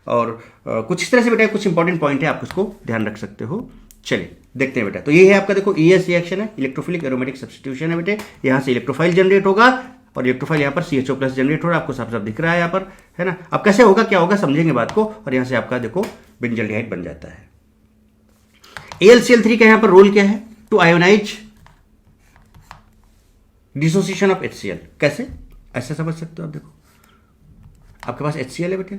और कुछ इस तरह से बेटा कुछ इंपॉर्टेंट पॉइंट है, आप उसको ध्यान रख सकते हो। चलिए देखते हैं बेटा, तो ये है आपका देखो ES रिएक्शन है, इलेक्ट्रोफिलिक एरोमेटिक सब्स्टिट्यूशन है बेटे, यहां से इलेक्ट्रोफाइल जनरेट होगा, और इलेक्ट्रोफाइल यहाँ पर CHO प्लस जनरेट हो रहा है, आपको साफ साफ दिख रहा है यहाँ पर, है ना। अब कैसे होगा, क्या होगा, समझेंगे बात को। और यहाँ से आपका देखो बेंजल्डिहाइड बन जाता है। AlCl3 का यहाँ पर रोल क्या है, to ionise dissociation of HCl। कैसे, ऐसे समझ सकते हो आप। देखो आपके पास HCl है बेटे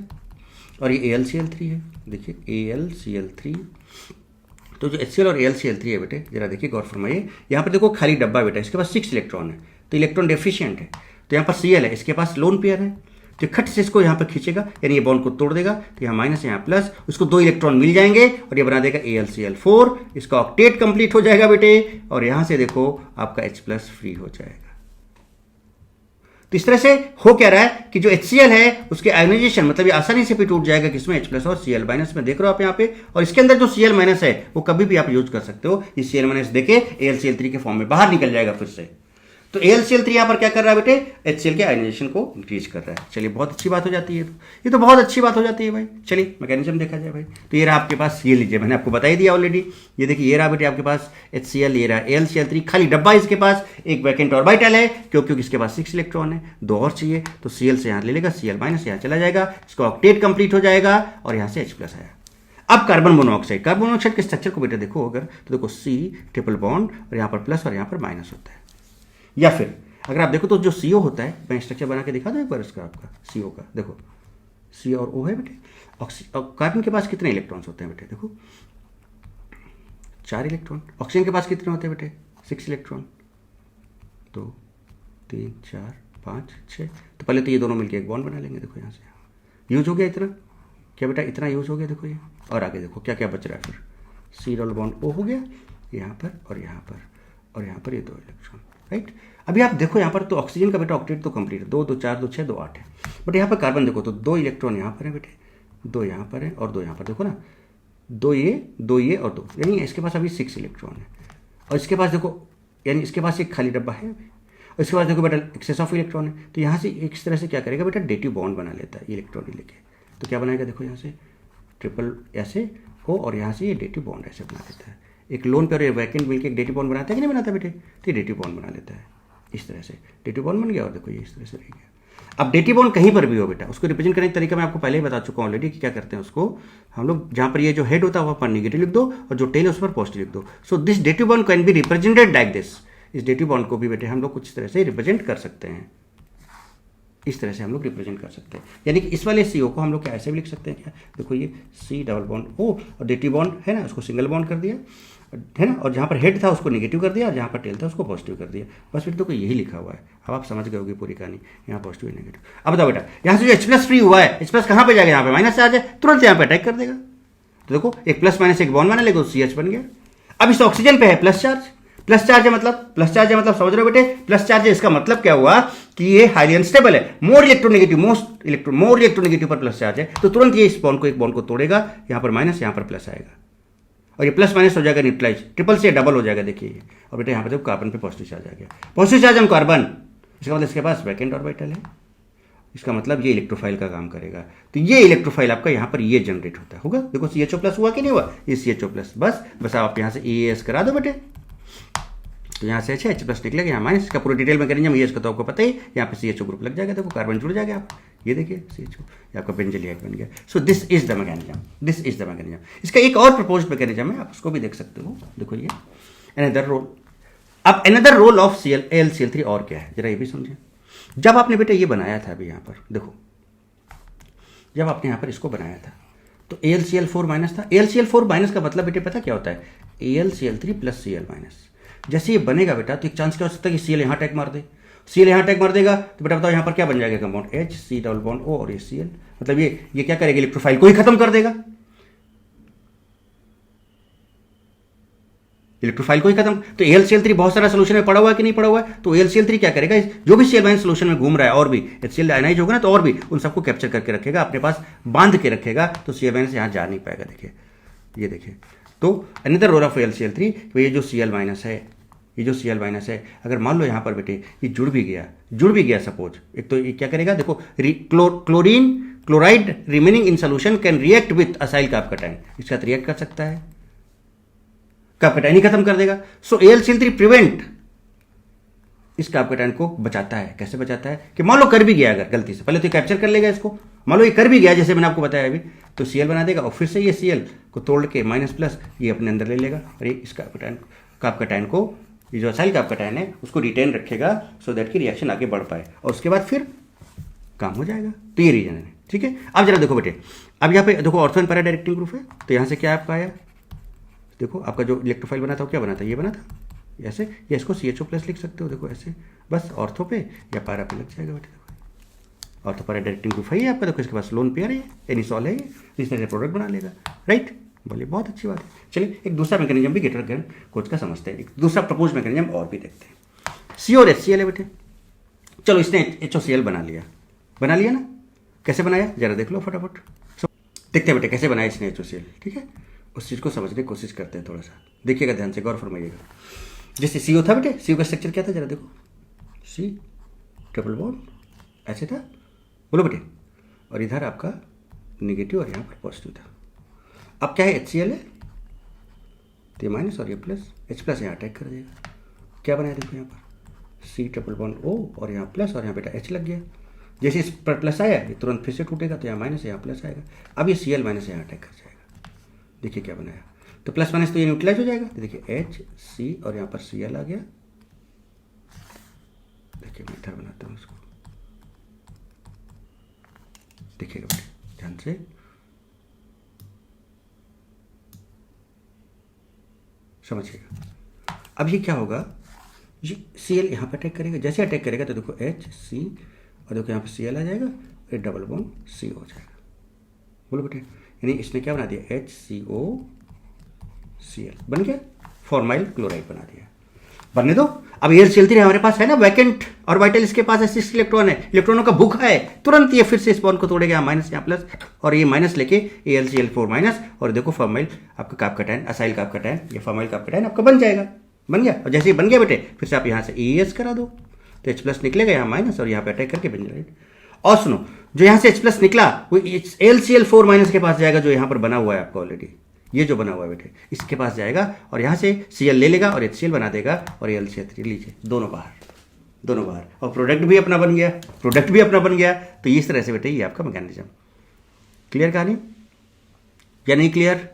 और ये AlCl3 है, देखिए AlCl3। तो जो HCl और AlCl3 है बेटे, जरा देखिए गौर फरमाइए, यहाँ पर देखो खाली डब्बा बेटा, इसके पास 6 इलेक्ट्रॉन है, तो इलेक्ट्रॉन डेफिशिएंट है। तो यहाँ पर Cl है, इसके पास लोन पेयर है, जो खट से इसको यहाँ पर खींचेगा, यानी ये बॉन्ड को तोड़ देगा, तो यहाँ माइनस यहाँ प्लस, उसको 2 इलेक्ट्रॉन मिल जाएंगे और ये बना देगा AlCl4। इसका ऑक्टेट कंप्लीट हो जाएगा बेटे, और यहाँ से देखो आपका H+ फ्री हो जाएगा। तो इस तरह से हो क्या रहा है कि जो HCl है उसके आयोनाइजेशन, मतलब ये आसानी से भी टूट जाएगा किसमें, H+ और Cl- में, देख रहे हो आप यहाँ पे। और इसके अंदर जो Cl- है वो कभी भी आप यूज कर सकते हो, ये Cl- देके AlCl3 के फॉर्म में बाहर निकल जाएगा फिर से। तो AlCl3 यहां पर क्या कर रहा है बेटे, HCl के आयोनाइजेशन को इंक्रीज कर रहा है। चलिए बहुत अच्छी बात हो जाती है, ये तो बहुत अच्छी बात हो जाती है भाई। चलिए मैकेनिज्म देखा जाए भाई। तो ये रहा आपके पास, ये लीजिए मैंने आपको बता ही दिया ऑलरेडी, ये देखिए ये रहा बेटे आपके पास HCl, ये रहा AlCl3, खाली डब्बा इसके पास, एक वैकेंट ऑर्बिटल है क्योंकि इसके पास 6 इलेक्ट्रॉन है, 2 और चाहिए, तो Cl से यहाँ ले लेगा, Cl- यहाँ चला जाएगा, इसका ऑक्टेट कंप्लीट हो जाएगा और यहाँ से H+ आया। अब कार्बन मोनोऑक्साइड, कार्बन मोनोऑक्साइड के स्ट्रक्चर को बेटे देखो अगर, तो देखो C ट्रिपल बॉन्ड और यहाँ पर प्लस और यहाँ पर माइनस होता है। या फिर अगर आप देखो तो जो CO होता है, मैं स्ट्रक्चर बना के दिखा दूं एक बार इसका, आपका CO का देखो, C और O है बेटे। कार्बन के पास कितने इलेक्ट्रॉन्स होते हैं बेटे, देखो 4 इलेक्ट्रॉन। ऑक्सीजन के पास कितने होते हैं बेटे, 6 इलेक्ट्रॉन, 2 3 4 5 6। तो पहले तो ये दोनों मिलकर एक बॉन्ड बना लेंगे, देखो यहाँ से यूज हो गया इतना, क्या बेटा इतना यूज हो गया, देखो ये। और आगे देखो क्या क्या बच रहा है, फिर C डबल बॉन्ड O हो गया यहाँ पर और यहाँ पर, और यहाँ पर ये 2 इलेक्ट्रॉन, राइट। अभी आप देखो यहाँ पर तो ऑक्सीजन का बेटा ऑक्टेट तो कंप्लीट है, 2 2 4 2 6 2 8 है, बट यहाँ पर कार्बन देखो तो 2 इलेक्ट्रॉन यहाँ पर है बेटे, 2 यहाँ पर है और 2 यहाँ पर, देखो ना 2 ये और 2, यानी इसके पास अभी 6 इलेक्ट्रॉन है। और इसके पास देखो, यानी इसके पास एक खाली डब्बा है, और इसके पास देखो बेटा एक्सेस ऑफ इलेक्ट्रॉन है। तो यहाँ से इस तरह से क्या करेगा बेटा, डेटिव बॉन्ड बना लेता है इलेक्ट्रॉन लेके। तो क्या बनाएगा, देखो यहाँ से ट्रिपल ऐसे हो और यहाँ से ये डेटिव बॉन्ड ऐसे बना लेता है। एक लोन पर वैकेंट मिलकर एक डेटिव बॉन्ड बनाता है कि नहीं बनाता बेटे, तो ये डेटिव बॉन्ड बना लेता है इस तरह से, डेटिव बॉन्ड बन गया। और देखो ये इस तरह से रह गया। अब डेटिव बॉन्ड कहीं पर भी हो बेटा, उसको रिप्रेजेंट करने का तरीका मैं आपको पहले ही बता चुका हूँ ऑलरेडी कि क्या करते हैं उसको हम लोग, जहाँ पर ये जो हेड होता है वहाँ पर नेगेटिव लिख दो और जो टेल है उस पर पॉजिटिव लिख दो। So this dative bond can be represented like this. इस डेटिव बॉन्ड को भी बेटे हम लोग कुछ तरह से रिप्रेजेंट कर सकते हैं, इस तरह से हम लोग रिप्रेजेंट कर सकते हैं। यानी कि इस वाले CO को हम लोग क्या ऐसे भी लिख सकते हैं, क्या देखो ये C डबल बॉन्ड O और डेटिव बॉन्ड है ना, उसको सिंगल बॉन्ड कर दिया है ना, और जहाँ पर हेड था उसको नेगेटिव कर दिया और जहाँ पर टेल था उसको पॉजिटिव कर दिया। बस फिर तो कोई यही लिखा हुआ है। अब आप समझ गए होगी पूरी कहानी, यहाँ पॉजिटिव नेगेटिव। अब बताओ बेटा, यहाँ से जो H+ फ्री हुआ है, H+ कहाँ पे जाएगा, यहाँ पे माइनस से आ जाए, तुरंत यहाँ पे अटैक कर देगा। तो देखो एक प्लस माइनस एक बॉन्ड बना लेगा, CH बन गया। अब इस ऑक्सीजन पे है प्लस चार्ज, प्लस चार्ज है मतलब समझ रहे हो बेटे, प्लस चार्ज है, इसका मतलब क्या हुआ कि ये हाईली अनस्टेबल है, मोर इलेक्ट्रोनेगेटिव पर प्लस चार्ज है, तो तुरंत ये इस बॉन्ड को एक बॉन्ड को तोड़ेगा, यहाँ पर माइनस यहाँ पर प्लस आएगा और ये प्लस माइनस हो जाएगा न्यूट्रलाइज, ट्रिपल से डबल हो जाएगा। देखिए ये, और बेटा यहाँ पर जब कार्बन पे पॉजिटिव चार्ज आ गया, पॉजिटिव चार्ज हम कार्बन, इसका मतलब इसके पास वैकेंट ऑर्बिटल है, इसका मतलब ये इलेक्ट्रोफाइल का काम करेगा। तो ये इलेक्ट्रोफाइल आपका यहाँ पर ये जनरेट होगा। देखो CHO+ हुआ कि नहीं हुआ, ये CHO+, बस आप यहाँ से EAS करा दो बेटे, तो यहाँ से H+ निकलेगा, यहाँ माइनस। इसका पूरा डिटेल मैकेनिज्म EAS का तो आपको पता ही, यहाँ पे CHO ग्रुप लग जाएगा, देखो कार्बन जुड़ जाएगा आप, ये देखिए CHO, ये आपका बेंजल्डिहाइड बन गया। So this is the mechanism, इसका एक और प्रपोज्ड मैकेनिज्म है, आप उसको भी देख सकते हो। देखो ये अनदर रोल। अब अनदर रोल ऑफ AlCl3 और क्या है, जरा ये भी समझें। जब आपने बेटा ये बनाया था अभी यहाँ पर देखो, जब आपने यहाँ पर इसको बनाया था तो AlCl4- था। AlCl4- का मतलब बेटे पता क्या होता है, AlCl3 + Cl-। जैसे ये बनेगा बेटा तो एक चांस क्या हो सकता है कि Cl यहाँ अटैक मार दे, Cl यहाँ अटैक मार देगा, तो बेटा बताओ यहाँ पर क्या बन जाएगा compound, H C double bond O और ये Cl, मतलब ये क्या करेगा, इलेक्ट्रोफाइल को ही खत्म कर देगा, इलेक्ट्रोफाइल को ही खत्म। तो AlCl3 बहुत सारा सोल्यूशन में पड़ा हुआ है कि नहीं पड़ा हुआ है, तो AlCl3 क्या करेगा, जो भी Cl- सोल्यूशन में घूम रहा है और भी HCl आयनाइज होगा ना, तो और भी उन सबको कैप्चर करके रखेगा, अपने पास बांध के रखेगा, तो Cl- यहाँ जा नहीं पाएगा। देखिए ये देखिए, तो अनदर रोल ऑफ AlCl3, तो ये जो Cl- है, अगर मान लो यहाँ पर बेटे ये जुड़ भी गया सपोज, एक तो ये क्या करेगा, देखो chloride remaining in solution can react with acyl carbocation, इसके साथ रिएक्ट कर सकता है, कार्बकैटायन ही खत्म कर देगा। सो AlCl3 प्रिवेंट इस कार्बोकेटायन को बचाता है। कैसे बचाता है कि मान लो कर भी गया अगर गलती से, पहले तो कैप्चर कर लेगा इसको, मान लो ये कर भी गया जैसे मैंने आपको बताया अभी, तो Cl बना देगा और फिर से ये Cl को तोड़ के माइनस प्लस ये अपने अंदर ले लेगा और ये इस कार्बोकेटायन को, ये जो असाइल कार्बोकेटायन है उसको रिटेन रखेगा सो दैट कि रिएक्शन आगे बढ़ पाए और उसके बाद फिर काम हो जाएगा। तो ये रीजन है, ठीक है। अब जरा देखो बेटे, अब यहाँ पे देखो ortho and para directing group है, तो यहाँ से क्या आपका आया, देखो आपका जो इलेक्ट्रोफाइल बना था वो क्या बना था, ये बना था ऐसे, या इसको CHO+ लिख सकते हो, देखो ऐसे बस ऑर्थो पे या पैरा पे लग जाएगा बेटे। देखो ऑर्थो पैरा डायरेक्टिंग ग्रुप है ये आपका, देखो इसके पास लोन पेयर है, एनिसॉल है ये, इस तरह से प्रोडक्ट बना लेगा, राइट। बोलिए बहुत अच्छी बात है। चलिए एक दूसरा मैकेनिज्म भी गेटर कोच का समझते हैं, एक दूसरा प्रपोज मैकेनिज्म और भी देखते हैं। C और HCl है बेटे, चलो इसने HOCl बना लिया ना, कैसे बनाया जरा देख लो फटाफट, देखते हैं बेटे कैसे बनाया इसने HOCl, ठीक है। उस चीज़ को समझने की कोशिश करते हैं, थोड़ा सा देखिएगा ध्यान से, गौर फरमाइएगा। जैसे CO था बेटे, CO का स्ट्रक्चर क्या था जरा देखो, C ट्रिपल बॉन्ड ऐसे था, बोलो बेटे, और इधर आपका नेगेटिव और यहाँ पर पॉजिटिव था। अब क्या है HCl है, तो ये माइनस और ये प्लस, H+ यहाँ अटैक कर देगा, क्या बनाया देखो यहाँ पर C ट्रिपल बॉन्ड O और यहाँ प्लस और यहाँ बेटा H लग गया। जैसे इस पर प्लस आया ये तुरंत फिर से टूटेगा, तो यहाँ माइनस यहाँ प्लस आएगा। अब ये Cl माइनस यहाँ अटैक कर जाएगा, देखिए क्या बनाया, तो प्लस माइनस तो ये न्यूट्रलाइज हो जाएगा, तो देखिए HC और यहाँ पर Cl आ गया। देखिए मैं इधर बनाता हूँ इसको, देखिएगा बेटे ध्यान से, समझिएगा। अब ये क्या होगा, ये Cl यहाँ पर अटैक करेगा, जैसे अटैक करेगा तो देखो HC और देखो यहाँ पर Cl आ जाएगा, ये डबल बॉन्ड C हो जाएगा, बोलो बेटे, यानी इसने क्या बना दिया HCOCl बन गया, फॉर्माइल क्लोराइड बना दिया। बनने दो, अब HCl3 हमारे पास है ना वैकेंट ऑर्बिटल, इसके पास है 6 इलेक्ट्रॉन है, इलेक्ट्रॉनों का भूखा है, तुरंत ये फिर से इस बॉन्ड को तोड़ेगा, माइनस यहाँ प्लस और ये माइनस लेके AlCl4 माइनस, और देखो फॉर्माइल आपका कार्बोकेटायन, असाइल कार्बोकेटायन, ये फॉर्माइल कार्बोकेटायन आपका बन जाएगा, बन गया। और जैसे ही बन गया बेटे फिर से आप यहाँ से ES करा दो, तो H+ निकलेगा यहाँ माइनस और यहाँ पे अटैक करके बेंजीन। और सुनो, जो यहाँ से H+ निकला वो AlCl4 माइनस के पास जाएगा, जो यहाँ पर बना हुआ है आपका ऑलरेडी, ये जो बना हुआ है बेटे इसके पास जाएगा और यहाँ से Cl ले लेगा और HCl बना देगा और AlCl3 लीजिए, दोनों बाहर, और प्रोडक्ट भी अपना बन गया, तो इस तरह से बेटे ये आपका मैकेनिज्म। क्लियर कहानी या नहीं क्लियर?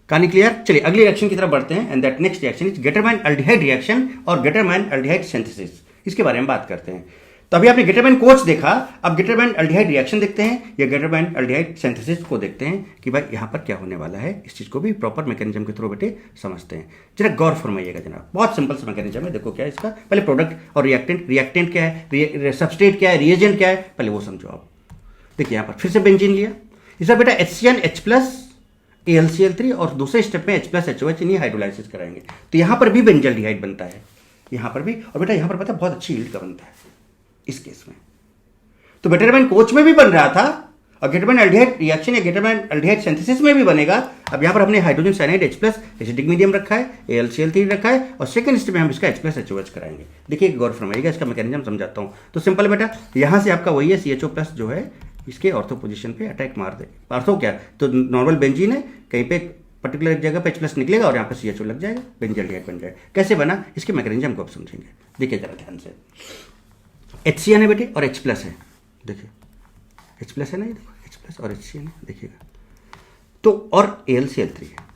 कहानी क्लियर? चलिए अगली रिएक्शन की तरफ बढ़ते हैं, and that next reaction is Gattermann aldehyde reaction और गेटरमैन अल्डिहाइड सिंथेसिस, इसके बारे में बात करते हैं। तो अभी आपने गेटरमैन कोच देखा, अब गेटरमैन अल्डिहाइड रिएक्शन देखते हैं या गेटरमैन अल्डिहाइड सिंथेसिस को देखते हैं कि भाई यहाँ पर क्या होने वाला है, इस चीज को भी प्रॉपर मैकेनिज्म के थ्रू बेटे समझते हैं। जरा गौर फरमाइएगा जनाब, बहुत सिंपल सा मैकेनिज्म है। देखो क्या है इसका, पहले प्रोडक्ट और रिएक्टेंट क्या है, सबस्ट्रेट क्या है, रिएजेंट क्या है, पहले वो समझो आप। देखिए यहाँ पर फिर से बेंजीन लिया, इसका बेटा HCnH+ AlCl3 और दूसरे स्टेप में H+HOH इन्हीं हाइड्रोलाइसिस कराएंगे, तो यहाँ पर भी बेंजल्डिहाइड बनता है, यहाँ पर भी, और बेटा यहाँ पर पता है बहुत अच्छी यील्ड का बनता है इस केस में। तो गेटरमैन कोच में भी बन रहा था और गेटरमैन अल्डिहाइड रिएक्शन या गेटरमैन अल्डिहाइड सिंथेसिस में भी बनेगा। अब यहाँ पर हमने hydrogen cyanide H+ acidic medium रखा है, AlCl3 रखा है और सेकंड स्टेप में हम इसका H+HOH कराएंगे। देखिए गौर फरमाइएगा, इसका मैकेनिज्म समझाता हूँ। तो सिंपल बेटा, यहाँ से आपका वही है CHO+ जो है इसके ऑर्थो पोजीशन पे अटैक मार दे। ऑर्थो क्या, तो नॉर्मल बेंजीन है, कहीं पे पर्टिकुलर जगह पे H+ निकलेगा और यहाँ पे CHO लग जाएगा, बेंजल्डिहाइड बन जाएगा। कैसे बना, इसके मैकेनिज्म को आप समझेंगे। देखिए जरा ध्यान से, HCN है बेटे और H+ है, देखिए H+ है ना, ये देखो H+ और HCN है, देखिएगा, तो और AlCl3 है।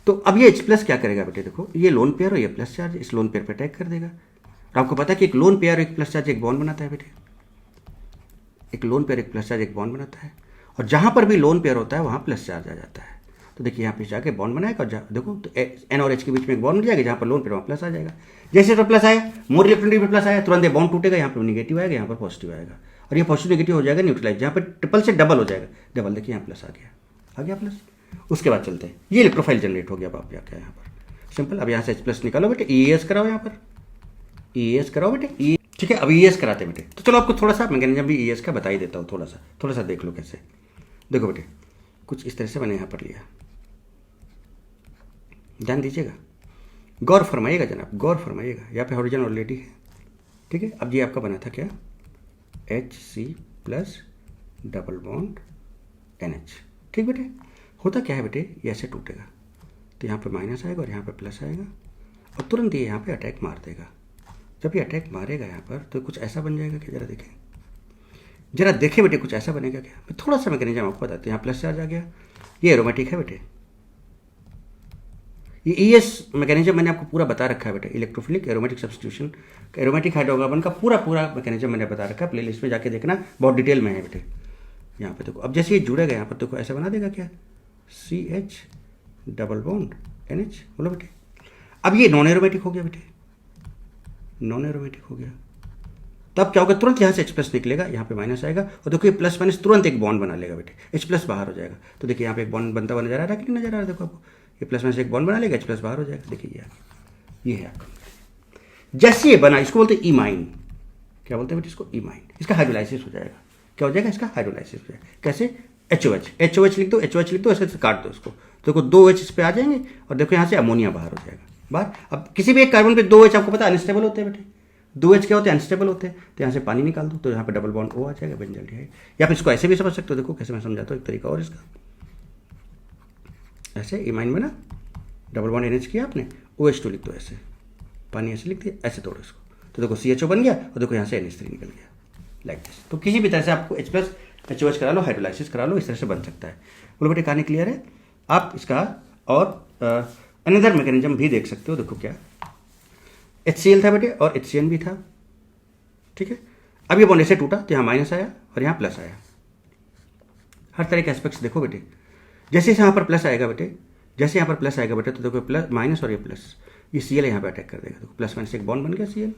तो अब ये H+ क्या करेगा बेटे, देखो ये लोन पेयर और ये प्लस चार्ज इस लोन पेयर पे अटैक कर देगा। और आपको पता है कि एक लोन पेयर और एक प्लस चार्ज एक बॉन्ड बनाता है बेटे, एक लोन पेयर एक प्लस चार्ज एक बॉन्ड बनाता है, और जहां पर भी लोन पेयर होता है वहां प्लस चार्ज आ जाता है। तो देखिए यहाँ पे जाके बॉन्ड बनाएगा और देखो तो N और H के बीच में एक बॉन्ड मिल जाएगा, जहाँ पर लोन पेयर वहाँ प्लस आ जाएगा। जैसे तो प्लस आया, मोर इलेक्ट्रॉन पे प्लस आया, तुरंत ये बॉन्ड टूटेगा, यहाँ पर निगेटिव आएगा, यहाँ पर पॉजिटिव आएगा, और ये पॉजिटिव निगेटिव हो जाएगा न्यूट्रलाइज, जहाँ पर ट्रिपल से डबल हो जाएगा, डबल देखिए यहाँ प्लस आ गया प्लस। उसके बाद चलते हैं, ये इलेक्ट्रोफाइल जनरेट हो गया। अब आप क्या यहाँ पर सिंपल, अब यहाँ से H+ निकालो बेटे, EAS कराओ, यहाँ पर EAS कराओ बेटे, ठीक है। अब EAS कराते बेटे, तो चलो आपको थोड़ा सा मैकेनिज्म भी EAS का बता ही देता हूँ, थोड़ा सा देख लो कैसे। देखो बेटे कुछ इस तरह से मैंने यहाँ पर लिया, ध्यान दीजिएगा, गौर फरमाइएगा जनाब, गौर फरमाइएगा। यहाँ पे हाइड्रोजन ऑलरेडी है, ठीक है। अब ये आपका बना था क्या, Hc+ डबल बॉन्ड NH, ठीक बेटे। होता क्या है बेटे, ये ऐसे टूटेगा, तो यहाँ पे माइनस आएगा और यहाँ पे प्लस आएगा, और तुरंत ये यहाँ पे अटैक मार देगा, जब ये अटैक मारेगा यहाँ पर तो कुछ ऐसा बन जाएगा कि जरा देखें बेटे, कुछ ऐसा बनेगा क्या? मैं थोड़ा सा मैकेनिज्म आपको बताते हैं। यहाँ प्लस चार्ज आ गया, ये एरोमेटिक है बेटे। ये ईएस मैकेनिज्म मैंने आपको पूरा बता रखा है बेटे, electrophilic aromatic substitution, aromatic hydrocarbon का पूरा मैकेनिज्म मैंने बता रखा है। प्लेलिस्ट में जाके देखना, बहुत डिटेल में है बेटे। यहाँ पे देखो, अब जैसे ये जुड़ेगा यहाँ पर देखो ऐसा बना देगा क्या, CH डबल बॉन्ड NH, बोलो बेटे। अब ये नॉन एरोमेटिक हो गया बेटे, नॉन एरोमेटिक हो गया। तब क्या होगा, तुरंत यहाँ से H+ निकलेगा, यहाँ पे माइनस आएगा और देखो ये प्लस माइनस तुरंत एक बॉन्ड बना लेगा बेटे, H+ बाहर हो जाएगा। तो देखिए यहाँ पे एक बॉन्ड बनता हुआ नजर आ रहा है कि नहीं नजर आ रहा है? देखो आपको ये प्लस माइनस एक बॉन्ड बना लेगा, H+ बाहर हो जाएगा। देखिए ये है आपका। जैसे ये बना, इसको बोलते हैं इमाइन। क्या बोलते हैं बेटे इसको? इमाइन। इसका हाइड्रोलाइसिस हो जाएगा। क्या हो जाएगा? इसका हाइड्रोलाइसिस हो जाएगा। कैसे? HOH लिख दो, ऐसे काट दो इसको। देखो 2 H इस पे आ जाएंगे और देखो यहाँ से अमोनिया बाहर हो जाएगा बाहर। अब किसी भी एक कार्बन पे 2 H आपको पता है अनस्टेबल होते हैं बेटे, 2 H क्या होते हैं? अनस्टेबल होते हैं। तो यहाँ से पानी निकाल दो तो यहाँ पे डबल बॉन्ड O आ जाएगा, बेंजल डिहाइड। या फिर इसको ऐसे भी समझ सकते हो, देखो कैसे मैं समझाता हूँ एक तरीका और इसका। ऐसे इमाइन में ना डबल बॉन्ड NH किया आपने, OH2 लिख दो ऐसे, पानी ऐसे लिख दिया, ऐसे तोड़ो इसको तो देखो CHO बन गया और देखो यहाँ से NH3 निकल गया, लाइक दिस। तो किसी भी तरह से आपको H+ HOH करा लो, हाइड्रोलाइसिस करा लो, इस तरह से बन सकता है। बोलो बेटे कहानी क्लियर है? आप इसका और अनदर मैकेनिज्म भी देख सकते हो। देखो क्या, HCl था बेटे और HCN भी था, ठीक है। अब ये बॉन्ड ऐसे टूटा तो यहाँ माइनस आया और यहाँ प्लस आया। हर तरह के एस्पेक्ट्स देखो बेटे, जैसे यहाँ पर प्लस आएगा बेटे, जैसे यहाँ पर प्लस आएगा बेटे तो देखो प्लस माइनस और ये प्लस, ये Cl यहाँ पे अटैक कर देगा। देखो प्लस माइनस एक बॉन्ड बन गया Cl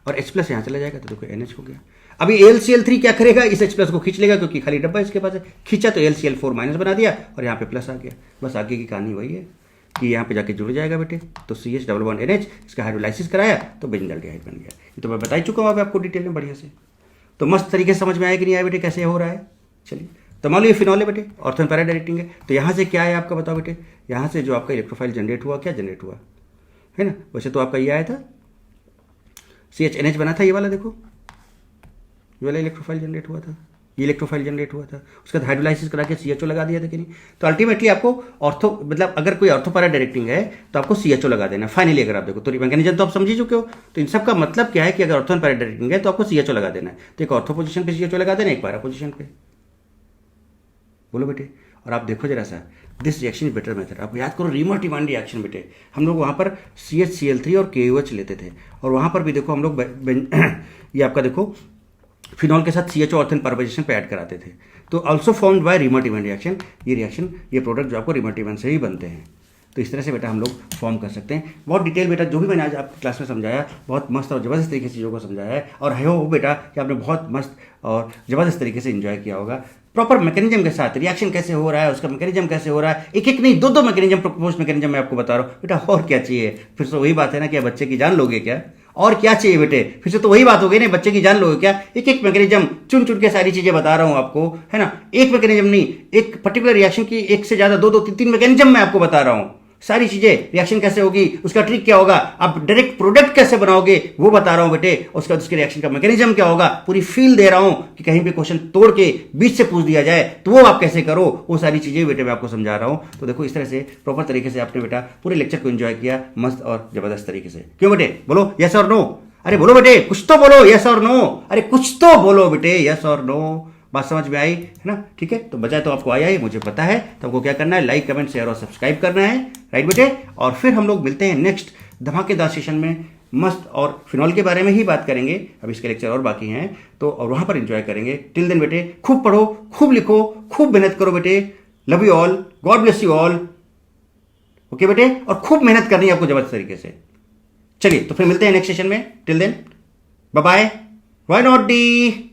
और H+ यहाँ चला जाएगा तो देखो NH हो गया। अभी AlCl3 क्या करेगा, इस H+ को खींच लेगा क्योंकि खाली डब्बा इसके पास है, खींचा तो AlCl4 माइनस बना दिया और यहाँ पे प्लस आ गया। बस आगे की कहानी वही है कि यहाँ पे जाके जुड़ जाएगा बेटे। तो CH डबल बॉन्ड NH, इसका हाइड्रोलाइसिस कराया तो बेंजल डिहाइड बन गया। ये तो मैं बता ही चुका हूँ आपको डिटेल में बढ़िया से। तो मस्त तरीके से समझ में आया कि नहीं आया बेटे कैसे हो रहा है? चलिए, तो मान लो ये फिनॉल है बेटे, ऑर्थोन पैरा डायरेक्टिंग है। तो यहाँ से क्या है आपका बताओ बेटे, यहाँ से जो आपका इलेक्ट्रोफाइल जनरेट हुआ, क्या जनरेट हुआ है ना, वैसे तो आपका ये आया था CHNH बना था, ये वाला देखो, ये वाला इलेक्ट्रोफाइल जनरेट हुआ था, ये इलेक्ट्रोफाइल जनरेट हुआ था, उसका हाइड्रोलाइसिस करा के CHO लगा दिया था कि नहीं। तो अल्टीमेटली आपको ऑर्थो मतलब अगर कोई ऑर्थो पैरा डायरेक्टिंग है तो आपको CHO लगा देना फाइनली। अगर आप देखो तो मैकेनिज्म तो आप समझ ही चुके हो। तो इन सब का मतलब क्या है कि अगर ऑर्थो पैरा डायरेक्टिंग है तो आपको CHO लगा देना है। तो एक ऑर्थो पोजीशन पे CHO लगा देना, एक पैरा पोजीशन पे। बोलो बेटे, और आप देखो जरा सा, this reaction is better method. आप याद करो रीमर इमान रिएक्शन बेटे, हम लोग वहाँ पर CHCl3 और KOH लेते थे और वहाँ पर भी देखो हम लोग ये आपका देखो फिनॉल के साथ CHO ऑर्थेन पार्बोनेशन पे ऐड कराते थे। तो also formed by Reimer Tiemann reaction. ये रिएक्शन, ये प्रोडक्ट जो आपको रीमर इमान से ही बनते हैं। तो इस तरह से बेटा हम लोग फॉर्म कर सकते हैं। बहुत डिटेल बेटा जो भी मैंने आज आपकी क्लास में समझाया, बहुत मस्त और ज़बरदस्त तरीके से चीज़ों को समझाया है। और है हो बेटा कि आपने बहुत मस्त और ज़बरदस्त तरीके से एंजॉय किया होगा। प्रॉपर मैकेनिज्म के साथ रिएक्शन कैसे हो रहा है, उसका मैकेनिज्म कैसे हो रहा है, एक एक नहीं 2-2 मैकेनिज्म, प्रोपोज मैकेनिज्म मैं आपको बता रहा हूँ बेटा। और क्या चाहिए? फिर तो वही बात है ना कि बच्चे की जान लोगे क्या? और क्या चाहिए बेटे? फिर से तो वही बात हो गई ना, बच्चे की जान लोगे क्या? एक एक मैकेनिज्म चुन चुन के सारी चीजें बता रहा हूं आपको, है ना। एक मैकेनिज्म नहीं, एक पर्टिकुलर रिएक्शन की एक से ज्यादा 2-2, 3-3 मैकेनिज्म मैं आपको बता रहा हूं। सारी चीजें, रिएक्शन कैसे होगी, उसका ट्रिक क्या होगा, आप डायरेक्ट प्रोडक्ट कैसे बनाओगे वो बता रहा हूं बेटे। उसका उसके रिएक्शन का मैकेनिज्म क्या होगा, पूरी फील दे रहा हूं कि कहीं भी क्वेश्चन तोड़ के बीच से पूछ दिया जाए तो वो आप कैसे करो, वो सारी चीजें बेटे मैं आपको समझा रहा हूं। तो देखो इस तरह से प्रॉपर तरीके से आपने बेटा पूरे लेक्चर को एंजॉय किया मस्त और जबरदस्त तरीके से। क्यों बेटे? बोलो यस और नो। अरे बोलो बेटे, कुछ तो बोलो, यस और नो। अरे कुछ तो बोलो बेटे, यस और नो। बात समझ में आई है ना? ठीक है, तो बजाय तो आपको आया ही, मुझे पता है। तो आपको क्या करना है, लाइक कमेंट शेयर और सब्सक्राइब करना है, राइट बेटे। और फिर हम लोग मिलते हैं नेक्स्ट धमाकेदार सेशन में, मस्त और फिनॉल के बारे में ही बात करेंगे। अब इसके लेक्चर और बाकी हैं तो और वहां पर एंजॉय करेंगे। टिल देन बेटे खूब पढ़ो, खूब लिखो, खूब मेहनत करो बेटे। Love you all, God bless you all. Okay बेटे, और खूब मेहनत करनी है आपको जबरदस्त तरीके से। चलिए तो फिर मिलते हैं नेक्स्ट सेशन में। Till then bye bye, why not D.